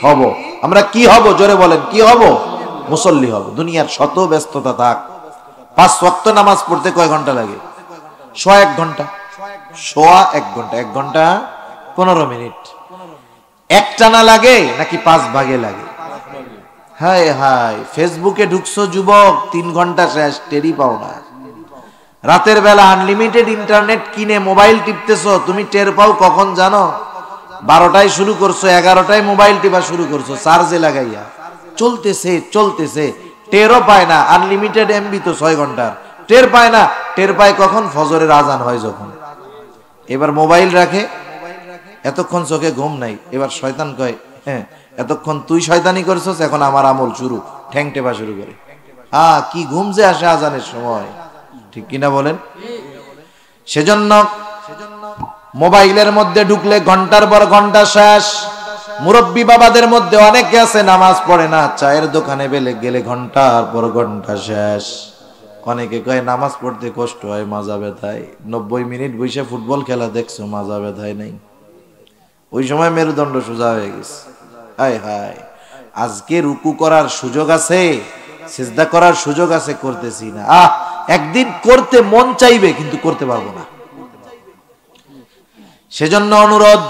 হব। আমরা কি হব? জোরে বলেন, কি হব? মুসল্লি হব। দুনিয়ার শত ব্যস্ততা থাক, 5 ওয়াক্ত নামাজ পড়তে কয় ঘন্টা লাগে? 1 ঘন্টা। 1 ঘন্টা, 1 ঘন্টা 15 মিনিট। একটানা লাগে নাকি 5 ভাগে লাগে? হায় হায়, ফেসবুকে ঢুকছো যুবক, 3 ঘন্টা শেষ, টেরি পাও না। রাতের বেলা আনলিমিটেড ইন্টারনেট কিনে মোবাইল টিপতেছো, তুমি টের পাও কখন জানো? 12টায় শুরু করছো, 11টায় মোবাইল টিপা শুরু করছো, চার্জে লাগাইয়া, চলতেছে চলতেছে, টেরও পায় না। আনলিমিটেড এমবি তো 6 ঘন্টার, টের পায় না। টের পায় কখন? ফজরের আজান হয় যখন। এবার মোবাইল রাখে, এতক্ষণ চোখে ঘুম নাই। এবার শয়তান কয়, হ্যাঁ এতক্ষণ তুই শয়তানি করছস, এখন আমার আমল শুরু, ঠ্যাং টেপা শুরু করে। কি ঘুম যে আসে আজানের সময়, ঠিক কিনা বলেন? সেজন্য মোবাইলের মধ্যে ঢুকলে ঘন্টার পর ঘন্টা শেষ। মুরব্বী বাবাদের মধ্যে অনেকে আছে নামাজ পড়ে না, চায়ের দোকানে গেলে ঘন্টার পর ঘন্টা শেষ। অনেকে কয় নামাজ পড়তে কষ্ট হয়, মাজা ব্যথায়। 90 মিনিট বসে ফুটবল খেলা দেখছো, মাজা ব্যথায় নাই। ওই সময় মেরুদণ্ড সোজা হয়ে গেছে। হায় হায়, আজকে রুকু করার সুযোগ আছে, সিজদা করার সুযোগ আছে, করতেছি না। একদিন করতে মন চাইবে, কিন্তু করতে পারবো না। সেজন্য অনুরোধ,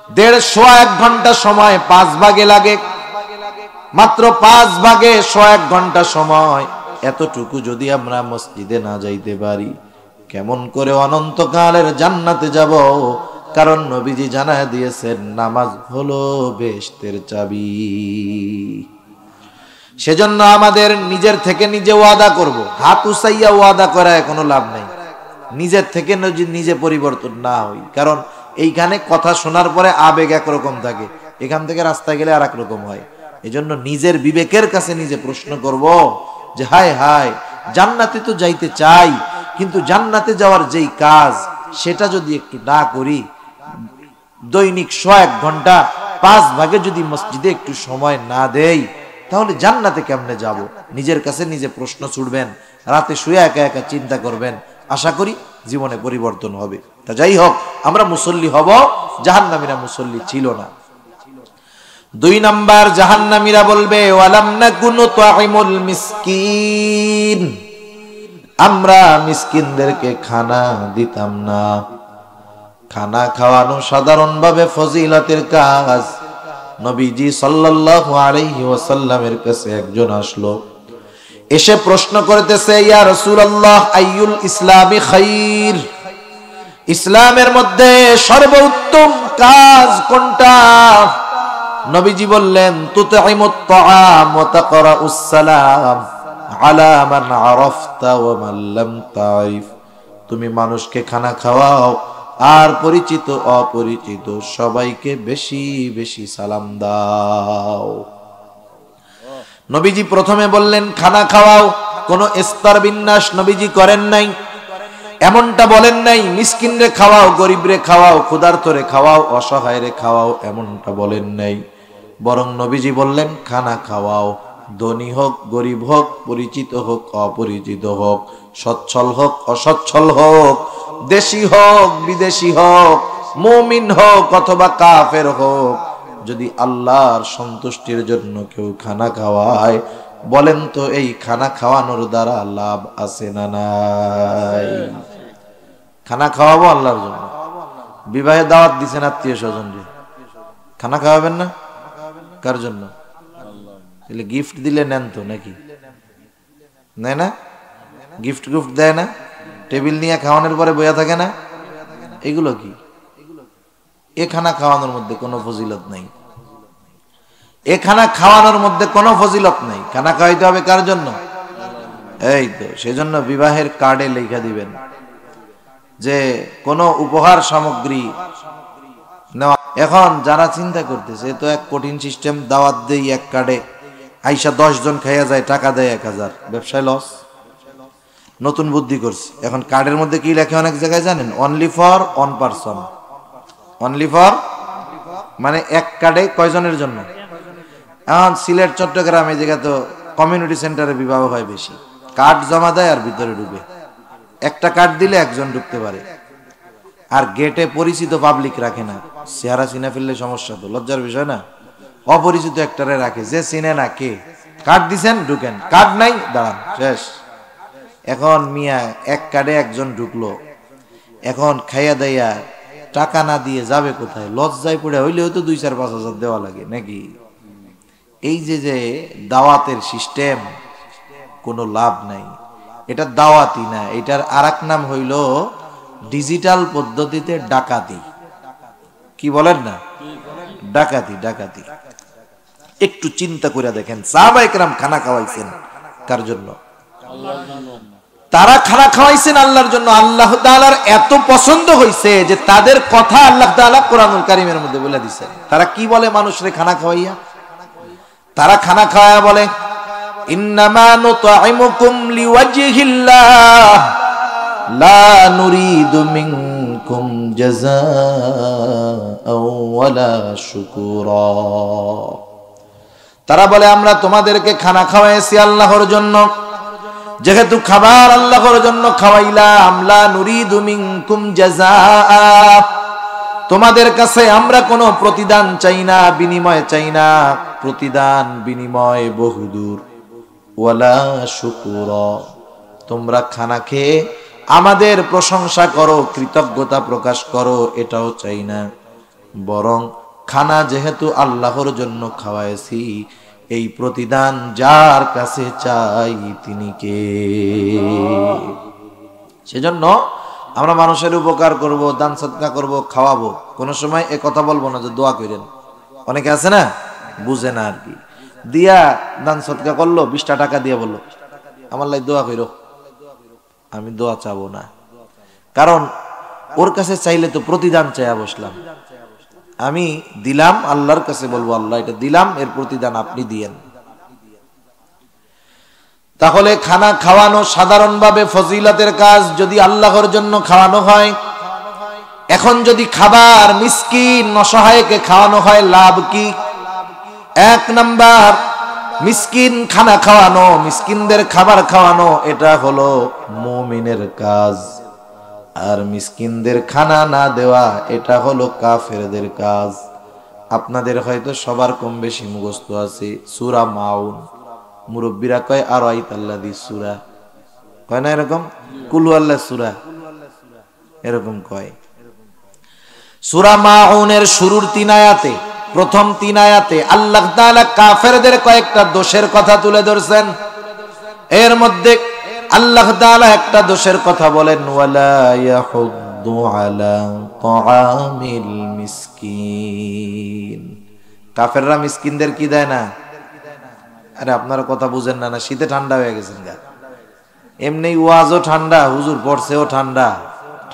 1.5 ঘন্টা সময় 5 ভাগে লাগে, মাত্র 5 ভাগে 1 ঘন্টা সময়। এতটুকু যদি আমরা মসজিদে না যাইতে পারি, কেমন করে অনন্তকালের জান্নাতে যাব? কারণ নবীজি জানায় দিয়েছেন নামাজ হলো বেহেশতের চাবি। সেজন্য আমাদের নিজের থেকে নিজে ওয়াদা করব। হাত উসাইয়া ওয়াদা করায় কোনো লাভ নেই, নিজের থেকে নিজে পরিবর্তন না হই। কারণ এইখানে কথা শোনার পরে আবেগ একরকম থাকে, এখান থেকে রাস্তায় গেলে আর এক রকম হয়। এজন্য নিজের বিবেকের কাছে নিজে প্রশ্ন করব যে হায় হায়, জান্নাতে তো যাইতে চাই, কিন্তু জান্নাতে যাওয়ার যেই কাজ সেটা যদি একটু না করি, দৈনিক 1 ঘন্টা 5 ভাগে যদি মসজিদে একটু সময় না দেই, তাহলে জান্নাতে কেমনে যাব? নিজের কাছে নিজে প্রশ্ন ছুড়বেন, রাতে শুয়ে একা একা চিন্তা করবেন। আশা করি জীবনে পরিবর্তন হবে। তা যাই হোক, আমরা মুসল্লি হব, জাহান্নামীরা মুসল্লি ছিল না। 2 নাম্বার, জাহান্নামীরা বলবে ওয়ালাম নাকুনু তুআইমুল মিসকিন, আমরা মিসকিনদেরকে খানা দিতাম না। খানা খাওয়ানো সাধারণভাবে ফজিলতের কাজ। নবীজি সাল্লাল্লাহু আলাইহি ওয়াসাল্লামের কাছে একজন আসলো, এসে প্রশ্ন করতেছে, ইয়া রাসূলুল্লাহ আইয়ুল ইসলামি খাইর, ইসলামের মধ্যে সর্বোত্তম কাজ কোনটা? নবীজি বললেন তুতঈমুত তাআম ওয়া তাকরাউস সালাম আলা মান আরাফতা ওয়া মান লাম তারিফ, তুমি মানুষকে খানা খাওয়াও আর পরিচিত অপরিচিত সবাইকে বেশি বেশি সালাম দাও। নবীজি প্রথমে বললেন খানা খাওয়াও, কোন স্তর বিন্যাস নবীজি করেন নাই, এমনটা বলেন নাই মিসকিনরে খাওয়াও, গরিবরে খাওয়াও, ক্ষুধার্তরে খাওয়াও, অসহায়রে খাওয়াও, এমনটা বলেন নাই। বরং নবীজি বললেন খানা খাওয়াও, ধনী হোক গরিব হোক, পরিচিত হোক অপরিচিত হোক, সচ্ছল হোক অসচ্ছল হোক, দেশি হোক বিদেশি হোক, মুমিন হোক অথবা কাফের হোক, যদি আল্লাহর সন্তুষ্টির জন্য কেউ খানা খাওয়ায়, বলেন তো এই খানা খাওয়ানোর দ্বারা লাভ আছে না নাই? খানা খাওয়াবো আল্লাহর জন্য। বিবাহে দাওয়াত দিচ্ছেন আত্মীয় স্বজনকে, খানা খাওয়াবেন না? কার জন্য? গিফট দিলে নেন তো নাকি? নেয় না? গিফট গিফট দেয় না? টেবিল নিয়ে খাওয়ানোর পরে বইয়া থাকে না? এগুলো কি? এ খানা খাওয়ানোর মধ্যে কোনো ফজিলত নেই। এ খানা খাওয়ানোর মধ্যে কোনো ফজিলত নেই। খানা খাওয়াইতে হবে কার জন্য? এই তো, সেজন্য বিবাহের কার্ডে লেখা দিবেন যে কোনো উপহার সামগ্রী নেওয়া। এখন যারা চিন্তা করতেছে, তো এক কঠিন সিস্টেম, দাওয়াত দেই এক কার্ডে, আইসা 10 জন খাইয়া যায়, টাকা দেয় 1000, ব্যবসায় লস। নতুন বুদ্ধি করছে, এখন কার্ডের মধ্যে কি লেখে অনেক জায়গায় জানেন? Only for one person. Only for মানে এক কার্ডে কয়জনের জন্য? এখন সিলেট চট্টগ্রাম এই জায়গা তো কমিউনিটি সেন্টারে বিবাহ হয় বেশি, কার্ড জমা দেয় আর ভিতরে ঢুকে। একটা কার্ড দিলে একজন ঢুকতে পারে, আর গেটে পরিচিত পাবলিক রাখে না। চেহারা চিনে ফেললে সমস্যা, তো লজ্জার বিষয় না? অপরিচিত একটারে রাখে, যে চিনে না কে, কার্ড দিছেন ঢুকেন, কার্ড নাই দাঁড়ান, শেষ। এখন মিয়া এক কার্ডে একজন ঢুকলো, এখন খাইয়া দাইয়া টাকা না দিয়ে যাবে কোথায়? লজ্জায় পড়ে হইলেও তো 2-4-5 হাজার দেওয়া লাগে নাকি? এই যে যে দাওয়াতের সিস্টেম, কোনো লাভ নাই। এটা দাওয়াতি না, এটার আরেক নাম হইল ডিজিটাল পদ্ধতিতে ডাকাতি। কি বলেন না? ডাকাতি। ডাকাতি। একটু চিন্তা করে দেখেন, সাহাবায়ে কেরাম খানা খাওয়াইছেন কার জন্য? তারা খানা খাওয়াইছেন আল্লাহর জন্য। আল্লাহ তাআলার এত পছন্দ হইছে যে তাদের কথা আল্লাহ তাআলা কোরআনুল কারীমের মধ্যে বলে দিয়েছেন। তারা কি বলে মানুষরে খানা খাওয়াইয়া? তারা খানা খাওয়ায়া বলে ইন্নামা নুতঈমুকুম লিওয়াজহিল্লাহ লা নুরিদু মিনকুম জাযাআও ওয়ালা শুকুরা। তারা বলে আমরা তোমাদেরকে খানা খাওয়াইছি আল্লাহর জন্য, যেহেতু খাবার আল্লাহর জন্য খাওয়াইলাম, লা নুরিদু মিনকুম জাযাআ, তোমাদের কাছে আমরা কোনো প্রতিদান চাই না, বিনিময় চাই না। প্রতিদান বিনিময় বহুদূর। ওয়ালা শুকুরা, তোমরা খানা খেয়ে আমাদের প্রশংসা করো, কৃতজ্ঞতা প্রকাশ করো, এটাও চাই না। বরং খানা যেহেতু আল্লাহর জন্য খাওয়াইছি, এই প্রতিদান যার কাছে চাই তিনি কে? সেজন্য আমরা মানুষের উপকার করব, দান সদকা করব, খাওয়াবো, কোনো সময় এ কথা বলবো না যে দোয়া করেন। অনেকে আছে না, বুঝে না আর কি, দিয়া দান সদকা করলো, 20টা টাকা দিয়ে বললো আমার লাই দোয়া কইরো। আমি দোয়া চাবো না, কারণ ওর কাছে চাইলে তো প্রতিদান চাইয়া বসলাম। আমি দিলাম, আল্লাহর কাছে বলবো আল্লাহ এটা দিলাম, এর প্রতিদান আপনি দিয়েন। তাহলে খানা খাওয়ানো সাধারণভাবে ফজিলতের কাজ, যদি আল্লাহর জন্য খাওয়ানো হয়। এখন যদি খাবার মিসকিন অসহায়কে খাওয়ানো হয়, লাভ কি? 1 নাম্বার, মিসকিন খানা খাওয়ানো, মিসকিনদের খাবার খাওয়ানো, এটা হলো মুমিনের কাজ। আর মিসকিনদের খানা না দেওয়া, এটা হলো কাফেরদের কাজ। আপনাদের হয়তো সবার কম বেশি মুখস্থ আছে সূরা মাউন। মুরব্বীরা কয় আর আইতাল্লাদি সূরা, কয় না এরকম? কুলু আল্লাহ সূরা এরকম কয়। সূরা মাউনের শুরুর 3 আয়াতে, প্রথম 3 আয়াতে আল্লাহ তাআলা কাফেরদের কয়েকটা দোষের কথা তুলে ধরছেন। এর মধ্যে আল্লাহ তাআলা একটা দোষের কথা বলেন, ওয়ালা ইয়াহুদ্দু আলা তাআমিল মিসকিন। কাফেররা মিসকিনদের কি দেয় না? আরে আপনারা কথা বুঝেন না, না শীতে ঠান্ডা হয়ে গেছেন গা, এমনি ওয়াজও ঠান্ডা, হুজুর পড়ছেও ঠান্ডা,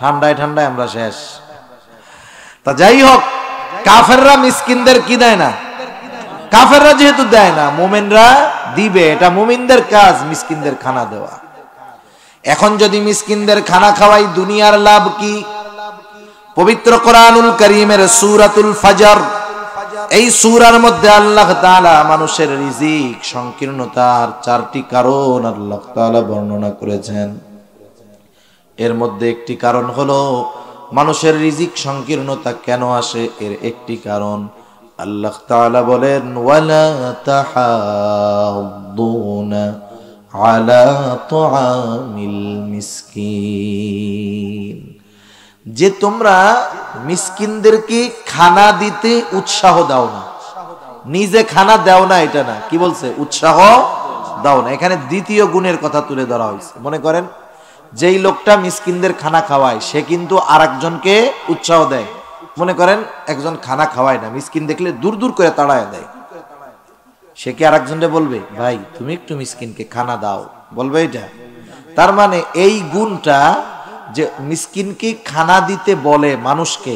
ঠান্ডায় ঠান্ডায় আমরা শেষ। তা যাই হোক, কাফেররা মিসকিনদের কি দেয় না? কাফেররা যেহেতু দেয় না, মুমিনরা দিবে, এটা মুমিনদের কাজ মিসকিনদের খানা দেওয়া। এখন যদি মিসকিনদের খানা খাওয়াই, দুনিয়ার লাভ কি? পবিত্র কোরআনুল কারীমের সূরাতুল ফজর, এই সূরার মধ্যে আল্লাহ তাআলা মানুষের রিজিক সংকীর্ণতার 4টি কারণ আল্লাহ তাআলা বর্ণনা করেছেন। এর মধ্যে একটি কারণ হলো মানুষের রিজিক সংকীর্ণতা কেন আসে, এর একটি কারণ আল্লাহ তাআলা বলেন, ওয়ালা তাহাদ্দুনা আলা তুআমিল মিসকিন, যে তোমরা মিসকিনদেরকে খানা দিতে উৎসাহ দাও না, নিজে খানা দাও না, এটা না, কি বলছে? উৎসাহ দাও না। এখানে দ্বিতীয় গুণের কথা তুলে ধরা হয়েছে। মনে করেন যেই লোকটা মিসকিনদের খানা খাওয়ায়, সে কিন্তু আরেকজনকে উৎসাহ দেয়। মনে করেন একজন খানা খাওয়ায় না, মিসকিন দেখলে দূর দূর করে তাড়ায় দেয়, সে কি আরেকজনকে বলবে ভাই তুমি একটু মিসকিনকে খানা দাও? বলবে এটা? তার মানে এই গুণটা, যে মিসকিনকে খানা দিতে বলে মানুষকে,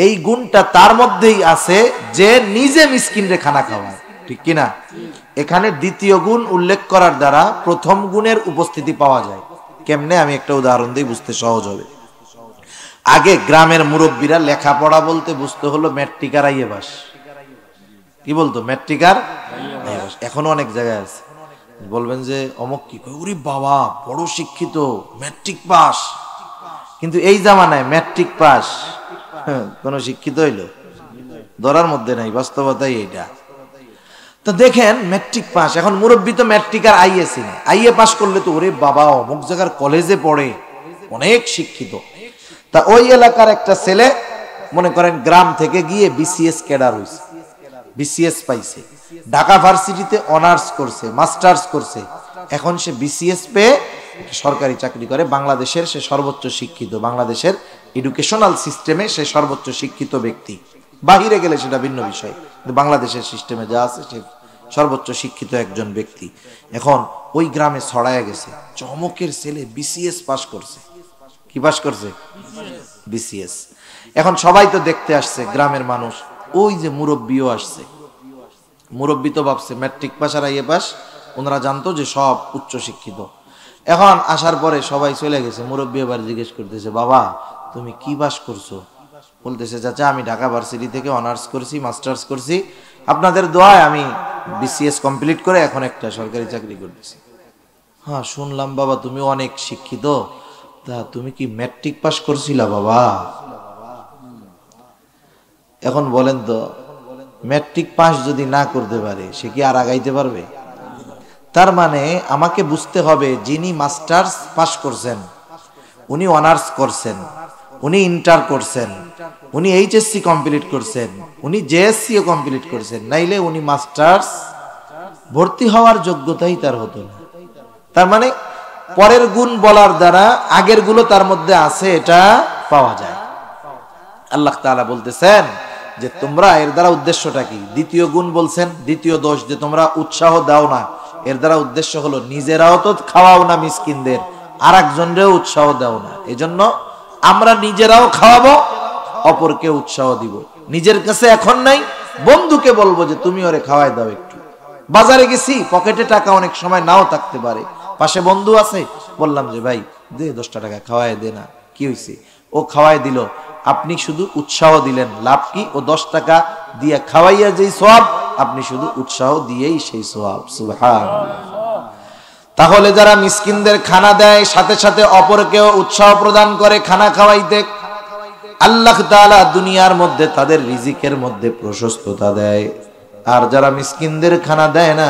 এই গুণটা তার মধ্যেই আছে, যে নিজে মিসকিনরে খানা খাওয়ায়, ঠিক কিনা? এখানে দ্বিতীয় গুণ উল্লেখ করার দ্বারা প্রথম গুণের উপস্থিতি পাওয়া যায়। কেমনে? আমি একটা উদাহরণ দিই, বুঝতে সহজ হবে। আগে গ্রামের মুরব্বীরা লেখাপড়া বলতে বুঝতে হলো ম্যাট্রিক আর আইএ পাস। কি বলতো? ম্যাট্রিক আর আইএ পাস। এখনো অনেক জায়গায় আছে, বলবেন যে অমুক কি, ওরে বাবা বড় শিক্ষিত, ম্যাট্রিক পাস। কিন্তু এই জামানায় ম্যাট্রিক পাস কোন শিক্ষিত হইলো? ধরার মধ্যে নাই, বাস্তবতাই এইটা। তো দেখেন ম্যাট্রিক পাস, এখন মুরব্বী তো ম্যাট্রিক আর আইএ চিনে, আইএ পাস করলে তো ওরে বাবা অমুক জায়গার কলেজে পড়ে, অনেক শিক্ষিত। তা ওই এলাকার একটা ছেলে মনে করেন গ্রাম থেকে গিয়ে বিসিএস ক্যাডার হইছে, বিসিএস পাইছে, ঢাকা ভার্সিটিতে অনার্স করছে, মাস্টার্স করছে, এখন সে বিসিএস পেয়ে সরকারি চাকরি করে। বাংলাদেশের সে সর্বোচ্চ শিক্ষিত, বাংলাদেশের এডুকেশনাল সিস্টেমে সে সর্বোচ্চ শিক্ষিত ব্যক্তি। বাহিরে গেলে সেটা ভিন্ন বিষয়, কিন্তু বাংলাদেশের সিস্টেমে যা আছে সে সর্বোচ্চ শিক্ষিত একজন ব্যক্তি। এখন ওই গ্রামে ছড়ায় গেছে চমকের ছেলে বিসিএস পাস করছে। কি পাস করছে? বিসিএস। এখন সবাই তো দেখতে আসছে গ্রামের মানুষ, ওই যে মুরব্বীও আসছে। মুরব্বী তো ভাবছে ম্যাট্রিক পাস আর আইএ পাস, ওনারা জানতো যে সব উচ্চ শিক্ষিত। এখন আসার পরে সবাই চলে গেছে, মুরব্বী এবার জিজ্ঞেস করতেছে, বাবা তুমি কি পাস করছো? বলতেছে, চাচা আমি ঢাকা ভার্সিটি থেকে অনার্স করছি, মাস্টার্স করছি, আপনাদের দোয়ায় আমি বিসিএস কমপ্লিট করে এখন একটা সরকারি চাকরি করতেছি। হ্যাঁ শুনলাম বাবা তুমি অনেক শিক্ষিত, তা তুমি কি ম্যাট্রিক পাস করছিলা বাবা? এখন বলেন তো, ম্যাট্রিক পাস যদি না করতে পারে সে কি আর আগাইতে পারবে? তার মানে আমাকে বুঝতে হবে, যিনি মাস্টার্স পাস করছেন, উনি অনার্স করছেন, উনি ইন্টার করছেন, উনি এইচএসসি কমপ্লিট করছেন, উনি জেএসসিও কমপ্লিট করছেন, নাইলে উনি মাস্টার্স ভর্তি হওয়ার যোগ্যতাই তার হতো না। তার মানে পরের গুণ বলার দ্বারা আগের গুলো তার মধ্যে আছে এটা পাওয়া যায়। আল্লাহ তাআলা বলতেছেন যে তোমরা এর দ্বারা উদ্দেশ্যটা কি? দ্বিতীয় গুণ বলছেন, দ্বিতীয় দোষ যে তোমরা উৎসাহ দাও না, এর দ্বারা উদ্দেশ্য হলো নিজেরাও তো খাওয়াও না মিসকিনদের, আর একজনরেও উৎসাহ দাও না। এজন্য আমরা নিজেরাও খাওয়াবো, অপরকে উৎসাহ দিব। নিজের কাছে এখন নাই, বন্ধুকে বলবো যে তুমি ওরে খাওয়াই দাও একটু। বাজারে গেছি, পকেটে টাকা অনেক সময় নাও থাকতে পারে, পাশে বন্ধু আছে, বললাম যে ভাই দে 10 টাকা খাওয়াই দে না, কি হয়েছে? ও খাওয়াই দিল, আপনি শুধু উৎসাহ দিলেন, লাভ কি? ও 10 টাকা দিয়ে খাওয়াইয়া যেই সওয়াব, আপনি শুধু উৎসাহ দিয়েই সেই সওয়াব। সুবহানাল্লাহ। তাহলে যারা মিসকিনদের খানা দেয়, সাথে সাথে অপরকেও উৎসাহ প্রদান করে খানা খাওয়াইতে, আল্লাহ তাআলা দুনিয়ার মধ্যে তাদের রিজিকের মধ্যে প্রশস্ততা দেয়। আর যারা মিসকিনদের খানা দেয় না,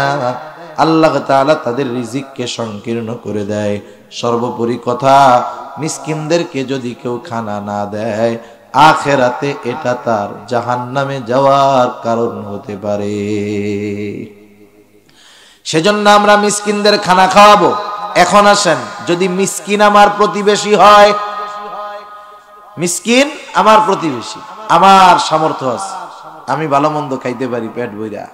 আল্লাহ তাআলা তাদের রিজিককে সংকীর্ণ করে দেয়। সর্বোপরি কথা, মিসকিনদেরকে যদি কেউ খানা না দেয়, আখিরাতে এটা তার জাহান্নামে যাওয়ার কারণ হতে পারে। সেজন্য আমরা মিসকিনদের খানা খাওয়াবো। এখন আসেন, যদি মিসকিন আমার প্রতিবেশী হয়, মিসকিন আমার প্রতিবেশী, আমার সামর্থ্য আছে, আমি ভালো মন্দ খাইতে পারি পেট ভইরা,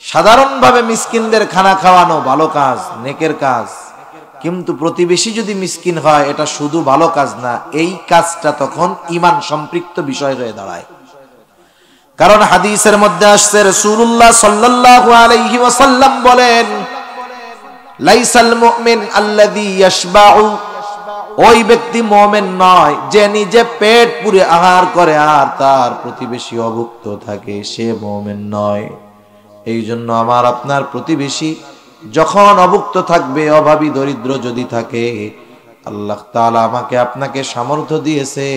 সাধারণভাবে মিসকিনদের খানা খাওয়ানো ভালো কাজ, নেকের কাজ। কিন্তু প্রতিবেশী যদি মিসকিন হয়, এটা শুধু ভালো কাজ না, এই কাজটা তখন ঈমান সম্পৃক্ত বিষয় হয়ে দাঁড়ায়। কারণ হাদিসের মধ্যে আসছে, রাসূলুল্লাহ সাল্লাল্লাহু আলাইহি ওয়াসাল্লাম বলেন, লাইসাল মুমিন আল্লাযী ইয়াশবাউ, ওই ব্যক্তি মুমিন নয় যে নিজে পেট পুরে আহার করে আর তার প্রতিবেশী অভুক্ত থাকে, সে মুমিন নয়। এই জন্য আমার আপনার প্রতিবেশী যখন অভুক্ত থাকবে, অভাবী দরিদ্র যদি থাকে, আল্লাহ তাআলা আমাকে আপনাকে সামর্থ্য দিয়েছে,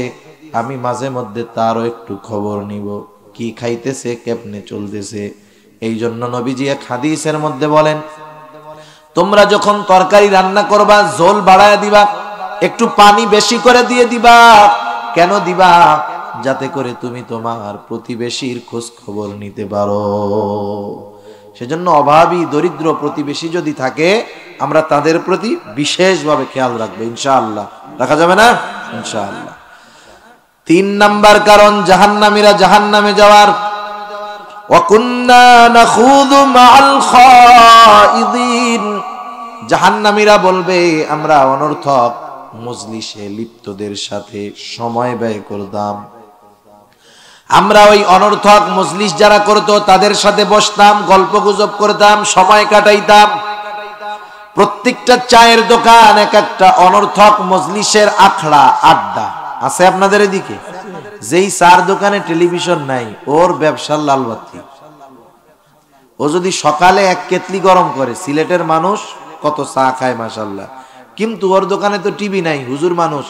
আমি মাঝে মধ্যে তারও একটু খবর নিব, কি খাইতেছে, কেমনে চলতেছে। এই জন্য নবীজি এক হাদিসের মধ্যে বলেন, তোমরা যখন তরকারি রান্না করবা, ঝোল বাড়ায় দিবা, একটু পানি বেশি করে দিয়ে দিবা। কেন দিবা? যাতে করে তুমি তোমার প্রতিবেশীর খোঁজ খবর নিতে পারো। সেজন্য অভাবী দরিদ্র প্রতিবেশী যদি থাকে, আমরা তাদের প্রতি বিশেষভাবে খেয়াল রাখবো, ইনশাআল্লাহ। রাখা যাবে না? ইনশাআল্লাহ। 3 নাম্বার কারণ জাহান্নামীরা জাহান্নামে যাওয়ার, ওয়া কুন্না নাখুযু মাআল খাইদিন, জাহান্নামীরা বলবে আমরা অনর্থক মজলিসে লিপ্তদের সাথে সময় ব্যয় করতাম, আমরা ওই অনর্থক মজলিস যারা করতো তাদের সাথে বসতাম, গল্প গুজব করতাম, সময় কাটাইতাম। প্রত্যেকটা চায়ের দোকান এক একটা অনর্থক মজলিসের আখড়া, আড্ডা আছে আপনাদের এদিকে? যেই চার দোকানে টেলিভিশন নাই, ওর ব্যবসার লালবাতি। ও যদি সকালে 1 কেতলি গরম করে, সিলেটের মানুষ কত চা খায় মাশাআল্লাহ, কিন্তু ওর দোকানে তো টিভি নাই, হুজুর মানুষ,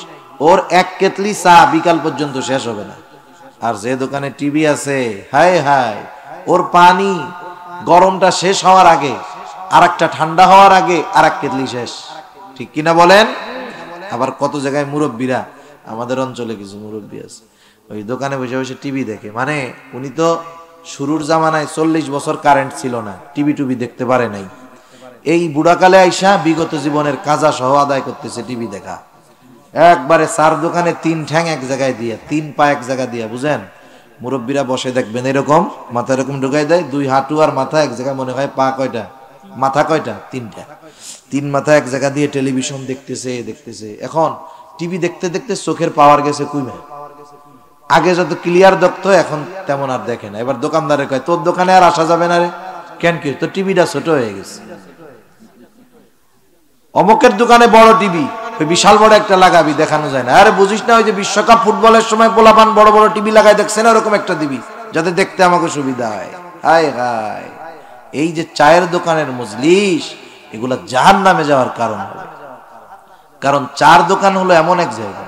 ওর 1 কেতলি চা বিকাল পর্যন্ত শেষ হবে না। আর যে দোকানে টিভি আছে, হায় হায়, ওর পানি গরমটা শেষ হওয়ার আগে আর একটা ঠান্ডা হওয়ার আগে আর 1 কেতলি শেষ। ঠিক কিনা বলেন? আবার কত জায়গায় মুরব্বীরা, আমাদের অঞ্চলে কিছু মুরব্বী আছে, ওই দোকানে বসে বসে টিভি দেখে। মানে উনি তো শুরুর জামানায় 40 বছর কারেন্ট ছিল না, টিভি টুবি দেখতে পারে নাই, এই বুড়াকালে আইসা বিগত জীবনের কাজা সহ আদায় করতেছে টিভি দেখা। একবারে 4 দোকানে 3 ঠ্যাং এক জায়গায় দিয়া, 3 পা এক জায়গা দিয়া, বুঝেন? মুরব্বীরা বসে দেখবেন এরকম, মাথা এরকম ঢুকাই দেয়, 2 হাঁটু আর মাথা এক জায়গায়, মনে হয় পা কয়টা, মাথা কয়টা, 3টা, 3 মাথা এক জায়গা দিয়ে টেলিভিশন দেখতেছে। এখন টিভি দেখতে দেখতে চোখের পাওয়ার গেছে কুইমা, আগে যত ক্লিয়ার দেখতো এখন তেমন আর দেখে না। এবার দোকানদারে কয়, তোর দোকানে আর আসা যাবে না রে। কেন? কি, তোর টিভিটা ছোট হয়ে গেছে। অমুকের দোকানে বড় টিভি, বিশাল বড় একটা লাগাবি, দেখানো যায় না। আরে বুঝিস না, ওই যে বিশ্বকাপ ফুটবলের সময় পোলাপান বড় বড় টিভি লাগাই, দেখছে না, ওরকম একটা দিবি যাতে দেখতে আমাকে সুবিধা হয়। হায় হায়, এই যে চায়ের দোকানের মজলিস, এগুলা জাহান্নামে যাওয়ার কারণ হবে। কারণ চার দোকান হলো এমন এক জায়গা,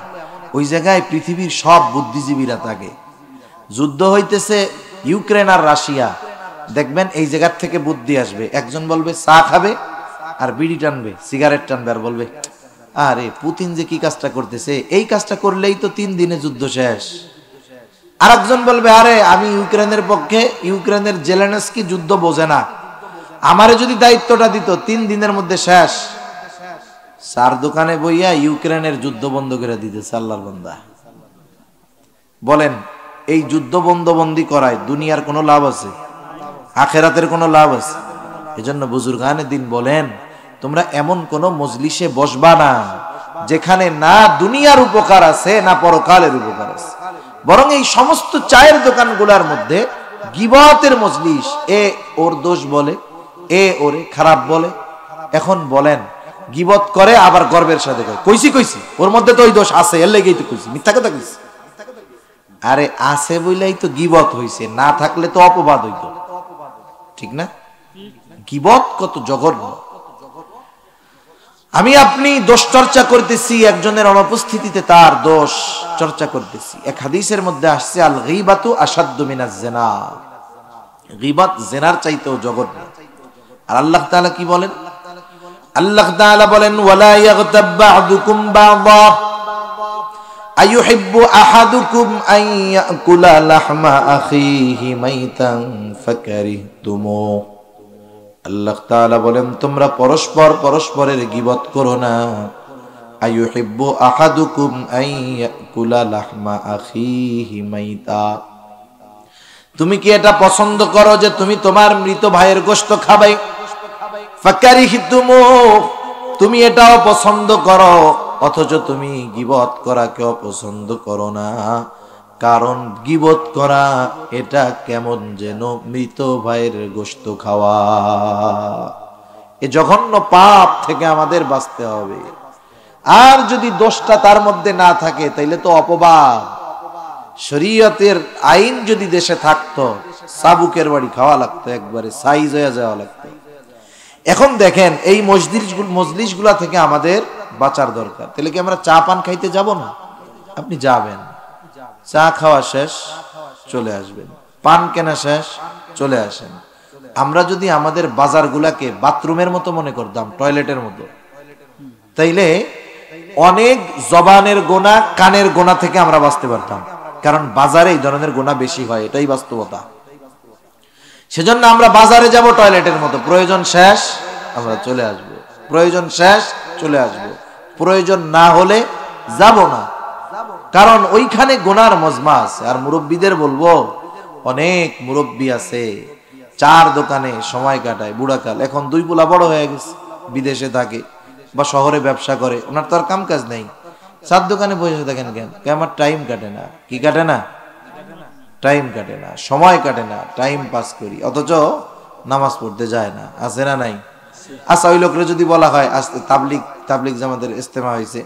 ওই জায়গায় পৃথিবীর সব বুদ্ধিজীবীরা থাকে। যুদ্ধ হইতেছে ইউক্রেন আর রাশিয়া, দেখবেন এই জায়গার থেকে বুদ্ধি আসবে, একজন বলবে চা খাবে আর বিড়ি টানবে, সিগারেট টানবে, আর বলবে আরে পুতিন যে কি কাজটা করতেছে, এই কাজটা করলেই তো 3 দিনে যুদ্ধ শেষ। আরেকজন বলবে আরে আমি ইউক্রেনের পক্ষে, ইউক্রেনের জেলেনস্কি যুদ্ধ বোঝে না, আমারে যদি দায়িত্বটা দিত 3 দিনের মধ্যে শেষ। চার দোকানে বইয়া ইউক্রেনের যুদ্ধ বন্ধ করে দিতেছে আল্লাহর বান্দা। বলেন এই যুদ্ধ বন্ধবন্দি করায় দুনিয়ার কোনো লাভ আছে? আখেরাতের কোনো লাভ আছে? এজন্য বুজুর্গানে দিন বলেন, তোমরা এমন কোন মজলিসে বসবা না যেখানে না দুনিয়ার উপকার আছে না পরকালের উপকার আছে। বরং এই সমস্ত চায়ের দোকানগুলোর মধ্যে গিবতের মজলিস, এ ওর দোষ বলে, এ ওরে খারাপ বলে। এখন বলেন গিবত করে আবার গর্বের সাথে কয় কইছি কইছি, ওর মধ্যে তো ওই দোষ আছে, এর লেগেই তো কইছি, মিথ্যা কথা কইছি। আরে আছে বইলাই তো গিবত হইছে, না থাকলে তো অপবাদ হইতো, ঠিক না? গিবত কত জঘন্য। আমি আপনি দোষ চর্চা করতেছি, একজনের অনুপস্থিতিতে তার দোষ চর্চা করতেছি। এক হাদিসের মধ্যে আসছে আল গীবাতু আশাদ্দু মিনাজ জিনা, গীবত জিনার চাইতেও জঘন্য। আর আল্লাহ তাআলা কি বলেন? আল্লাহ তাআলা বলেন ওয়ালা ইয়াগতাব বা'দুকুম বা'দা আইয়ুহিব্বু আহাদুকুম আন ইয়াকুলা লাহমা আখিহি মাইতান ফাকারিহতুমু। আল্লাহ তাআলা বলেন তোমরা পরস্পর পরস্পরের গীবত করো না। আইয়ুহিব্বু আহাদুকুম আন ইয়াকুলা লাহমা আখিহি মাইতা, তুমি কি এটা পছন্দ করো যে তুমি তোমার মৃত ভাইয়ের গোশত খাবে? ফাকারিহতুমু, তুমি এটাও পছন্দ করো অথচ তুমি গীবত করাকে অপছন্দ করো না। কারণ গীবত করা এটা কেমন যেন মৃত ভাইয়ের গোশত খাওয়া। এ জঘন্য পাপ থেকে আমাদের বাঁচতে হবে। আর যদি দোষটা তার মধ্যে না থাকে তাইলে তো অপবাদ। শরীয়তের আইন যদি দেশে থাকতো সাবুকের বাড়ি খাওয়া লাগতো, একবারে সাইজ হয়ে যাওয়া লাগতো। এখন দেখেন এই মজলিসগুলা থেকে আমাদের বাঁচার দরকার। তাহলে কি আমরা চা পান খাইতে যাব না? আপনি যাবেন, চা খাওয়া শেষ চলে আসবেন, পান কেনা শেষ চলে আসেন। আমরা যদি আমাদের বাজারগুলাকে বাথরুমের মতো মনে করতাম, টয়লেটের মতো, তাইলে অনেক জবানের গোনা, কানের গোনা থেকে আমরা বাঁচতে পারতাম। কারণ বাজারে এই ধরনের গোনা বেশি হয়, এটাই বাস্তবতা। সেজন্য আমরা বাজারে যাব টয়লেটের মতো, প্রয়োজন শেষ আমরা চলে আসব, প্রয়োজন শেষ চলে আসব, প্রয়োজন না হলে যাব না। কারণ ওইখানে গোনার মজমা আছে। আর মুরব্বীদের বলবো, অনেক মুরব্বী আছে চার দোকানে সময় কাটায়, বুড়াকাল। এখন 2 পোলা বড় হয়ে গেছে, বিদেশে থাকে বা শহরে ব্যবসা করে, ওনার তো আর কাম কাজ নেই, চার দোকানে বসে থাকেন কেন? আমার টাইম কাটে না। কি কাটে না? টাইম কাটে না, সময় কাটে না, টাইম পাস করি, অথচ নামাজ পড়তে যায় না। আছে না নাই? আচ্ছা, ওই লোকরা যদি বলা হয় আজকে তাবলিগ জামাতের ইজতেমা হয়েছে,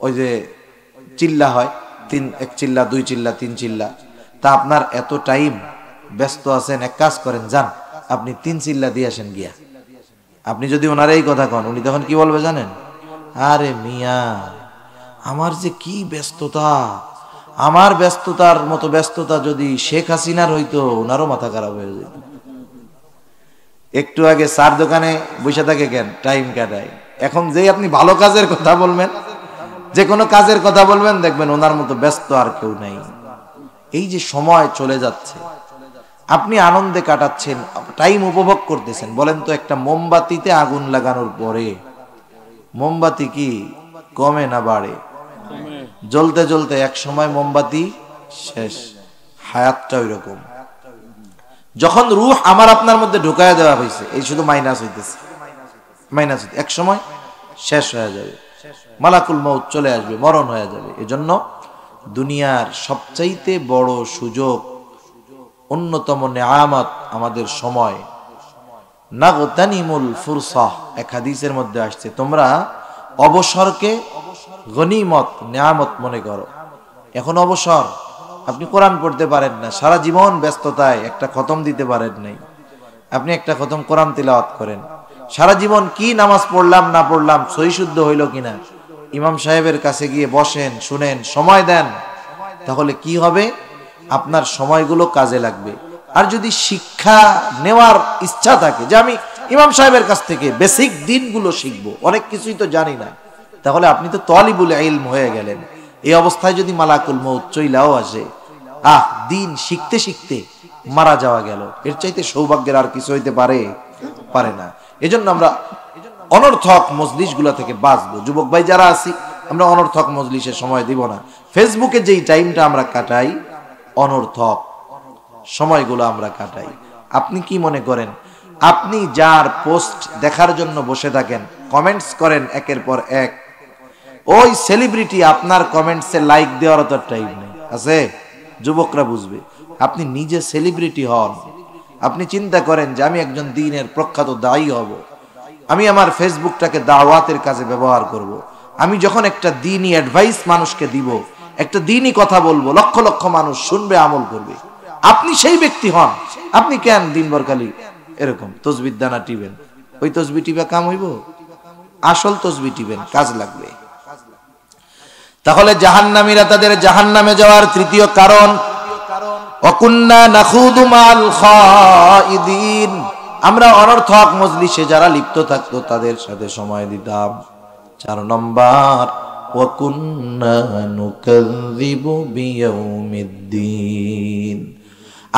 ওই যে চিল্লা হয়, 1 চিল্লা 2 চিল্লা 3 চিল্লা, তা আপনার এত টাইম ব্যস্ত আছেন, এক কাজ করেন, যান আপনি 3 চিল্লা দিয়ে আসেন গিয়া। আপনি যদি ওনার এই কথা কন, উনি তখন কি বলবে জানেন? আরে মিয়া, আমার যে কি ব্যস্ততা, আমার ব্যস্ততার মতো ব্যস্ততা যদি শেখ হাসিনার হইতো, ওনারও মাথা খারাপ হয়ে যেত। একটু আগে চার দোকানে বসে থাকে কেন? টাইম কাটায়। এখন যেই আপনি ভালো কাজের কথা বলবেন, যে কোনো কাজের কথা বলবেন, দেখবেন ওনার মতো ব্যস্ত আর কেউ নাই। এই যে সময় চলে যাচ্ছে, আপনি আনন্দে কাটাচ্ছেন, টাইম উপভোগ করতেছেন। বলেন তো, একটা মোমবাতিতে আগুন লাগানোর পরে মোমবাতি কি কমে না বাড়ে? জ্বলতে জ্বলতে এক সময় মোমবাতি শেষ। হায়াতটা ওই রকম। যখন রূহ আমার আপনার মধ্যে ঢুকায় দেওয়া হয়েছে, এই শুধু মাইনাস হইতেছে, মাইনাস হইতে এক সময় শেষ হয়ে যাবে, মালাকুল মউত চলে আসবে, মরণ হয়ে যাবে। এজন্য দুনিয়ার সবচাইতে বড় সুযোগ, অন্যতম নেয়ামত আমাদের সময়। নাগতানিমুল ফুরসাহ, এক হাদিসের মধ্যে আসছে, তোমরা অবসরকে গনিমত, নেয়ামত মনে করো। এখন অবসর, আপনি কোরআন পড়তে পারেন না, সারা জীবন ব্যস্ততায় একটা খতম দিতে পারেন নাই, আপনি একটা খতম কোরআন তিলাওয়াত করেন। সারা জীবন কি নামাজ পড়লাম না পড়লাম, সহি শুদ্ধ হইল কিনা, ইমাম সাহেবের কাছে গিয়ে বসেন, শুনেন, সময় দেন, তাহলে কি হবে? আপনার সময়গুলো কাজে লাগবে। আর যদি শিক্ষা নেওয়ার ইচ্ছা থাকে যে আমি ইমাম সাহেবের কাছ থেকে বেসিক দিনগুলো শিখবো, অনেক কিছুই তো জানি না, তাহলে আপনি তো তালিবুল ইলম হয়ে গেলেন। এই অবস্থায় যদি মালাকুল মউত চইলাও আসে, দিন শিখতে শিখতে মারা যাওয়া গেল, এর চাইতে সৌভাগ্যের আর কিছু হইতে পারে না। এজন্য আমরা অনর্থক মজলিসগুলো থেকে বাঁচবো। যুবক ভাই যারা আছি, আমরা অনর্থক মজলিসে সময় দিব না। ফেসবুকে যেই টাইমটা আমরা কাটাই, অনর্থক সময়গুলো আমরা কাটাই। আপনি কি মনে করেন, আপনি যার পোস্ট দেখার জন্য বসে থাকেন, কমেন্টস করেন একের পর এক, ওই সেলিব্রিটি আপনার কমেন্টসে লাইক দেওয়ার তো টাইম নেই আছে? যুবকরা বুঝবে। আপনি নিজে সেলিব্রিটি হন, আপনি চিন্তা করেন যে আমি একজন দ্বীনের প্রখ্যাত দায়ী হব, আমি আমার ফেসবুকটাকে দাওয়াতের কাজে ব্যবহার করব। আমি যখন একটা দ্বীনি অ্যাডভাইস মানুষকে দিব, একটা দ্বীনি কথা বলবো, লক্ষ লক্ষ মানুষ শুনবে, আমল করবে। আপনি সেই ব্যক্তি হন। আপনি কেন দিনভর খালি এরকম তসবির দানা টিবেন? ওই তসবি টিপা কাম হইব? আসল তসবি টিবেন, কাজ লাগবে। তাহলে জাহান্নামীরা তাদের জাহান্নামে যাওয়ার তৃতীয় কারণ, ওয়াকুন্না নাখুদু মাল খাইদিন, আমরা অনর্থক মজলিসে যারা লিপ্ত থাকতো তাদের সাথে সময় দিতাম। 4 নম্বর, ওয়াকুন্না নুকাযযিবু বিয়াউমিদ্দিন,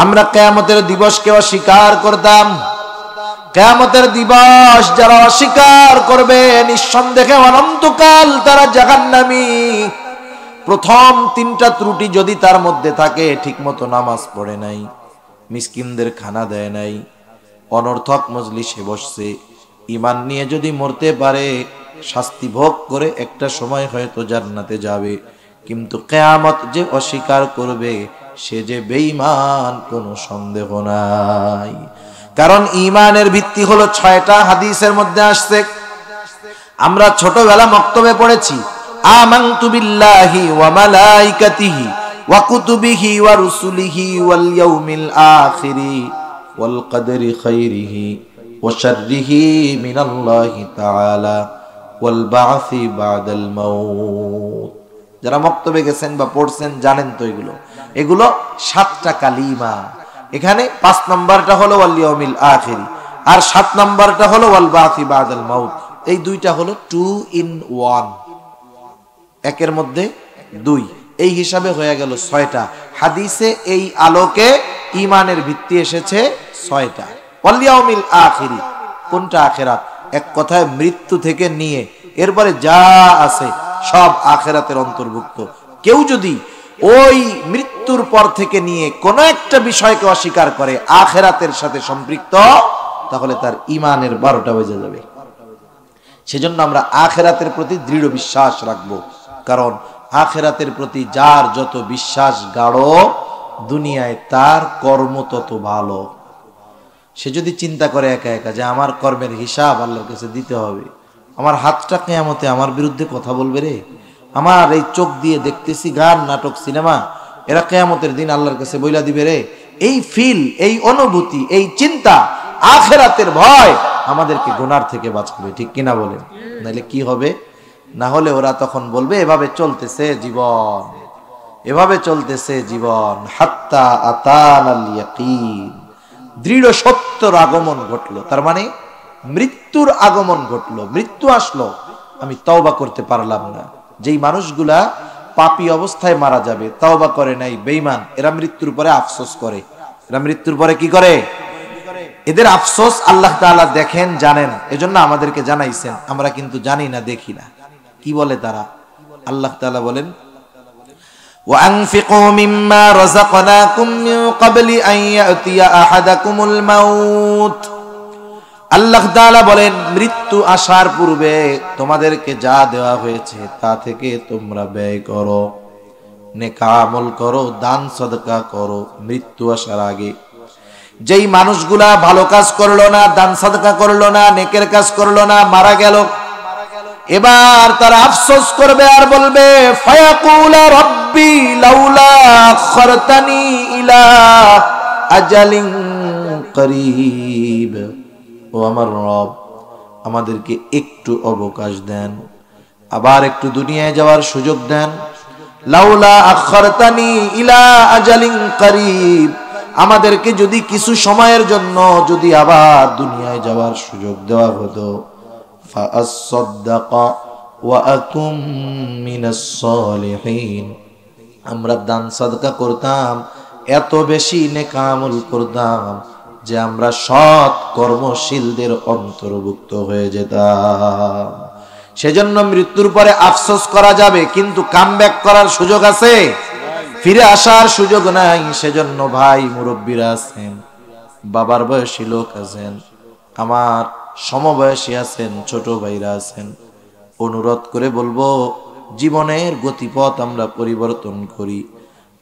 আমরা কিয়ামতের দিবসকে অস্বীকার করতাম। কিয়ামতের দিবস যারা অস্বীকার করবে, নিঃসন্দেহে অনন্তকাল তারা জাহান্নামী। প্রথম 3টা ত্রুটি যদি তার মধ্যে থাকে, ঠিকমতো নামাজ পড়ে নাই, মিসকিনদের খানা দেয় নাই, অনর্থক মজলিসে বসছে, ঈমান নিয়ে যদি মরতে পারে, শাস্তি ভোগ করে একটা সময় হয়তো জান্নাতে যাবে। কিন্তু কিয়ামত যে অস্বীকার করবে, সে যে বেঈমান, কোনো সন্দেহ নাই। কারণ ঈমানের ভিত্তি হলো 6টা, হাদিসের মধ্যে আসছে। আমরা ছোটবেলা মক্তবে পড়েছি, আমানতু বিল্লাহি ওয়া মালাইকাতিহি ওয়া কুতুবিহি ওয়া রুসুলিহি ওয়াল ইয়াউমিল আখিরি ওয়াল কদরি খাইরিহি ওয়া শাররিহি মিনাল্লাহি তাআলা ওয়াল বা'সি বা'দাল মাউত। যারা মক্তবে গেছেন বা পড়ছেন জানেন তো এগুলো 7টা কালিমা। এখানে 5 নম্বরটা হলো ওয়াল ইয়াউমিল আখিরি, আর 7 নম্বরটা হলো ওয়াল বা'সি বা'দাল মাউত। এই 2টা হলো 2 in 1, একের মধ্যে 2, এই হিসাবে হয়ে গেল 6টা। হাদিসে এই আলোকে ঈমানের ভিত্তি এসেছে 6টা। ওয়াল ইয়াউমিল আখিরি, কোনটা? আখিরাত। এক কথায় মৃত্যু থেকে নিয়ে এরপরে যা আছে সব আখিরাতের অন্তর্ভুক্ত। কেউ যদি ওই মৃত্যুর পর থেকে নিয়ে কোন একটা বিষয়কে অস্বীকার করে, আখিরাতের সাথে সম্পৃক্ত, তাহলে তার ঈমানের 12টা বেজে যাবে। সেজন্য আমরা আখিরাতের প্রতি দৃঢ় বিশ্বাস রাখবো। কারণ আখিরাতের প্রতি যার যত বিশ্বাস গাঢ়, দুনিয়ায় তার কর্ম তত ভালো। সে যদি চিন্তা করে একা একা যে আমার কর্মের হিসাব আল্লাহর কাছে দিতে হবে, আমার হাতটা কিয়ামতে আমার বিরুদ্ধে কথা বলবে রে, আমার এই চোখ দিয়ে দেখতেছি গান, নাটক, সিনেমা, এরা কিয়ামতের দিন আল্লাহর কাছে বইলা দিবে রে, এই ফিল, এই অনুভূতি, এই চিন্তা, আখিরাতের ভয় আমাদেরকে গুনার থেকে বাঁচাবে। ঠিক কিনা বলেন? নাহলে কি হবে? না হলে ওরা তখন বলবে এভাবে চলতেছে জীবন, এভাবে চলতেছে জীবন, হাত্তা আতানাল ইয়াকিন, দৃঢ় সত্যর আগমন ঘটলো। তার মানে মৃত্যুর আগমন ঘটলো, মৃত্যু আসলো, আমি তওবা করতে পারলাম না। যেই মানুষগুলা পাপী অবস্থায় মারা যাবে, তওবা করে নাই, বেঈমান, এরা মৃত্যুর পরে আফসোস করে। এরা মৃত্যুর পরে কি করে? এদের আফসোস আল্লাহ তাআলা দেখেন, জানেন, এজন্য আমাদেরকে জানাইছেন। আমরা কিন্তু জানি না, দেখি না। কি বলে তারা? আল্লাহ তাআলা বলেন, وَأَنفِقُوا مِمَّا رَزَقْنَاكُم مِّن قَبْلِ أَن يَأْتِيَ أَحَدَكُمُ الْمَوْتُ। আল্লাহ তাআলা বলেন, মৃত্যু আসার পূর্বে তোমাদেরকে যা দেওয়া হয়েছে তা থেকে তোমরা ব্যয় করো, নেক আমল করো, দান সদকা করো মৃত্যু আসার আগে। যেই মানুষগুলা ভালো কাজ করলো না, দান সদকা করলো না, নেকের কাজ করলো না, মারা গেল, এবার তারা আফসোস করবে আর বলবে, ফায়াকুলা রাব্বি লাউলা আখরতানি ইলা আজালিন করিব, ও আমার রব, আমাদেরকে একটু অবকাশ দেন, আবার একটু দুনিয়ায় যাওয়ার সুযোগ দেন। লাউলা আখরতানি ইলা আজালিন করিব, আমাদেরকে যদি কিছু সময়ের জন্য যদি আবার দুনিয়ায় যাওয়ার সুযোগ দেওয়া হতো, ফাআসসাদাকা ওয়া আকুম মিনাস সালিহিন। আমরা দান সাদকা করতাম, এত বেশি নেক আমল করতাম যে আমরা সৎ কর্মশীলদের অন্তর্ভুক্ত হয়ে যেতাম। সেজন্য মৃত্যুর পরে আফসোস করা যাবে, কিন্তু কামব্যাক করার সুযোগ আছে, ফিরে আসার সুযোগ নাই। সেজন্য ভাই মুরব্বীরা আছেন, বাবার বয়সী লোক আছেন, আমার সমবয়সী আছেন, ছোট ভাইরা আছেন, অনুরোধ করে বলবো জীবনের গতিপথ আমরা পরিবর্তন করি।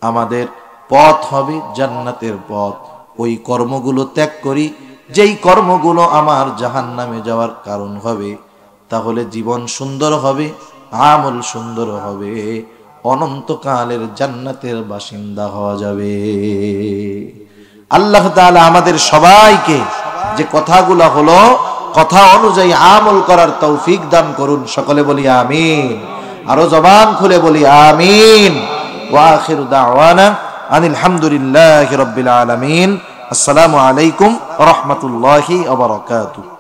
আমাদের পথ হবে জান্নাতের পথ। ওই কর্মগুলো ত্যাগ করি যেই কর্মগুলো আমার জাহান্নামে যাওয়ার কারণ হবে। তাহলে জীবন সুন্দর হবে, আমল সুন্দর হবে, অনন্তকালের জান্নাতের বাসিন্দা হওয়া যাবে। আল্লাহ তাআলা আমাদের সবাইকে যে কথাগুলো হলো কথা অনুযায়ী আমল করার তৌফিক দান করুন। সকলে বলি আমিন, আরো জবান খুলে বলি আমিন। ওয়া আখিরু দাওয়ানা আনিল হামদুলিল্লাহি রাব্বিল আলামিন। আসসালামু আলাইকুম ওয়া রাহমাতুল্লাহি ওয়া বারাকাতুহু।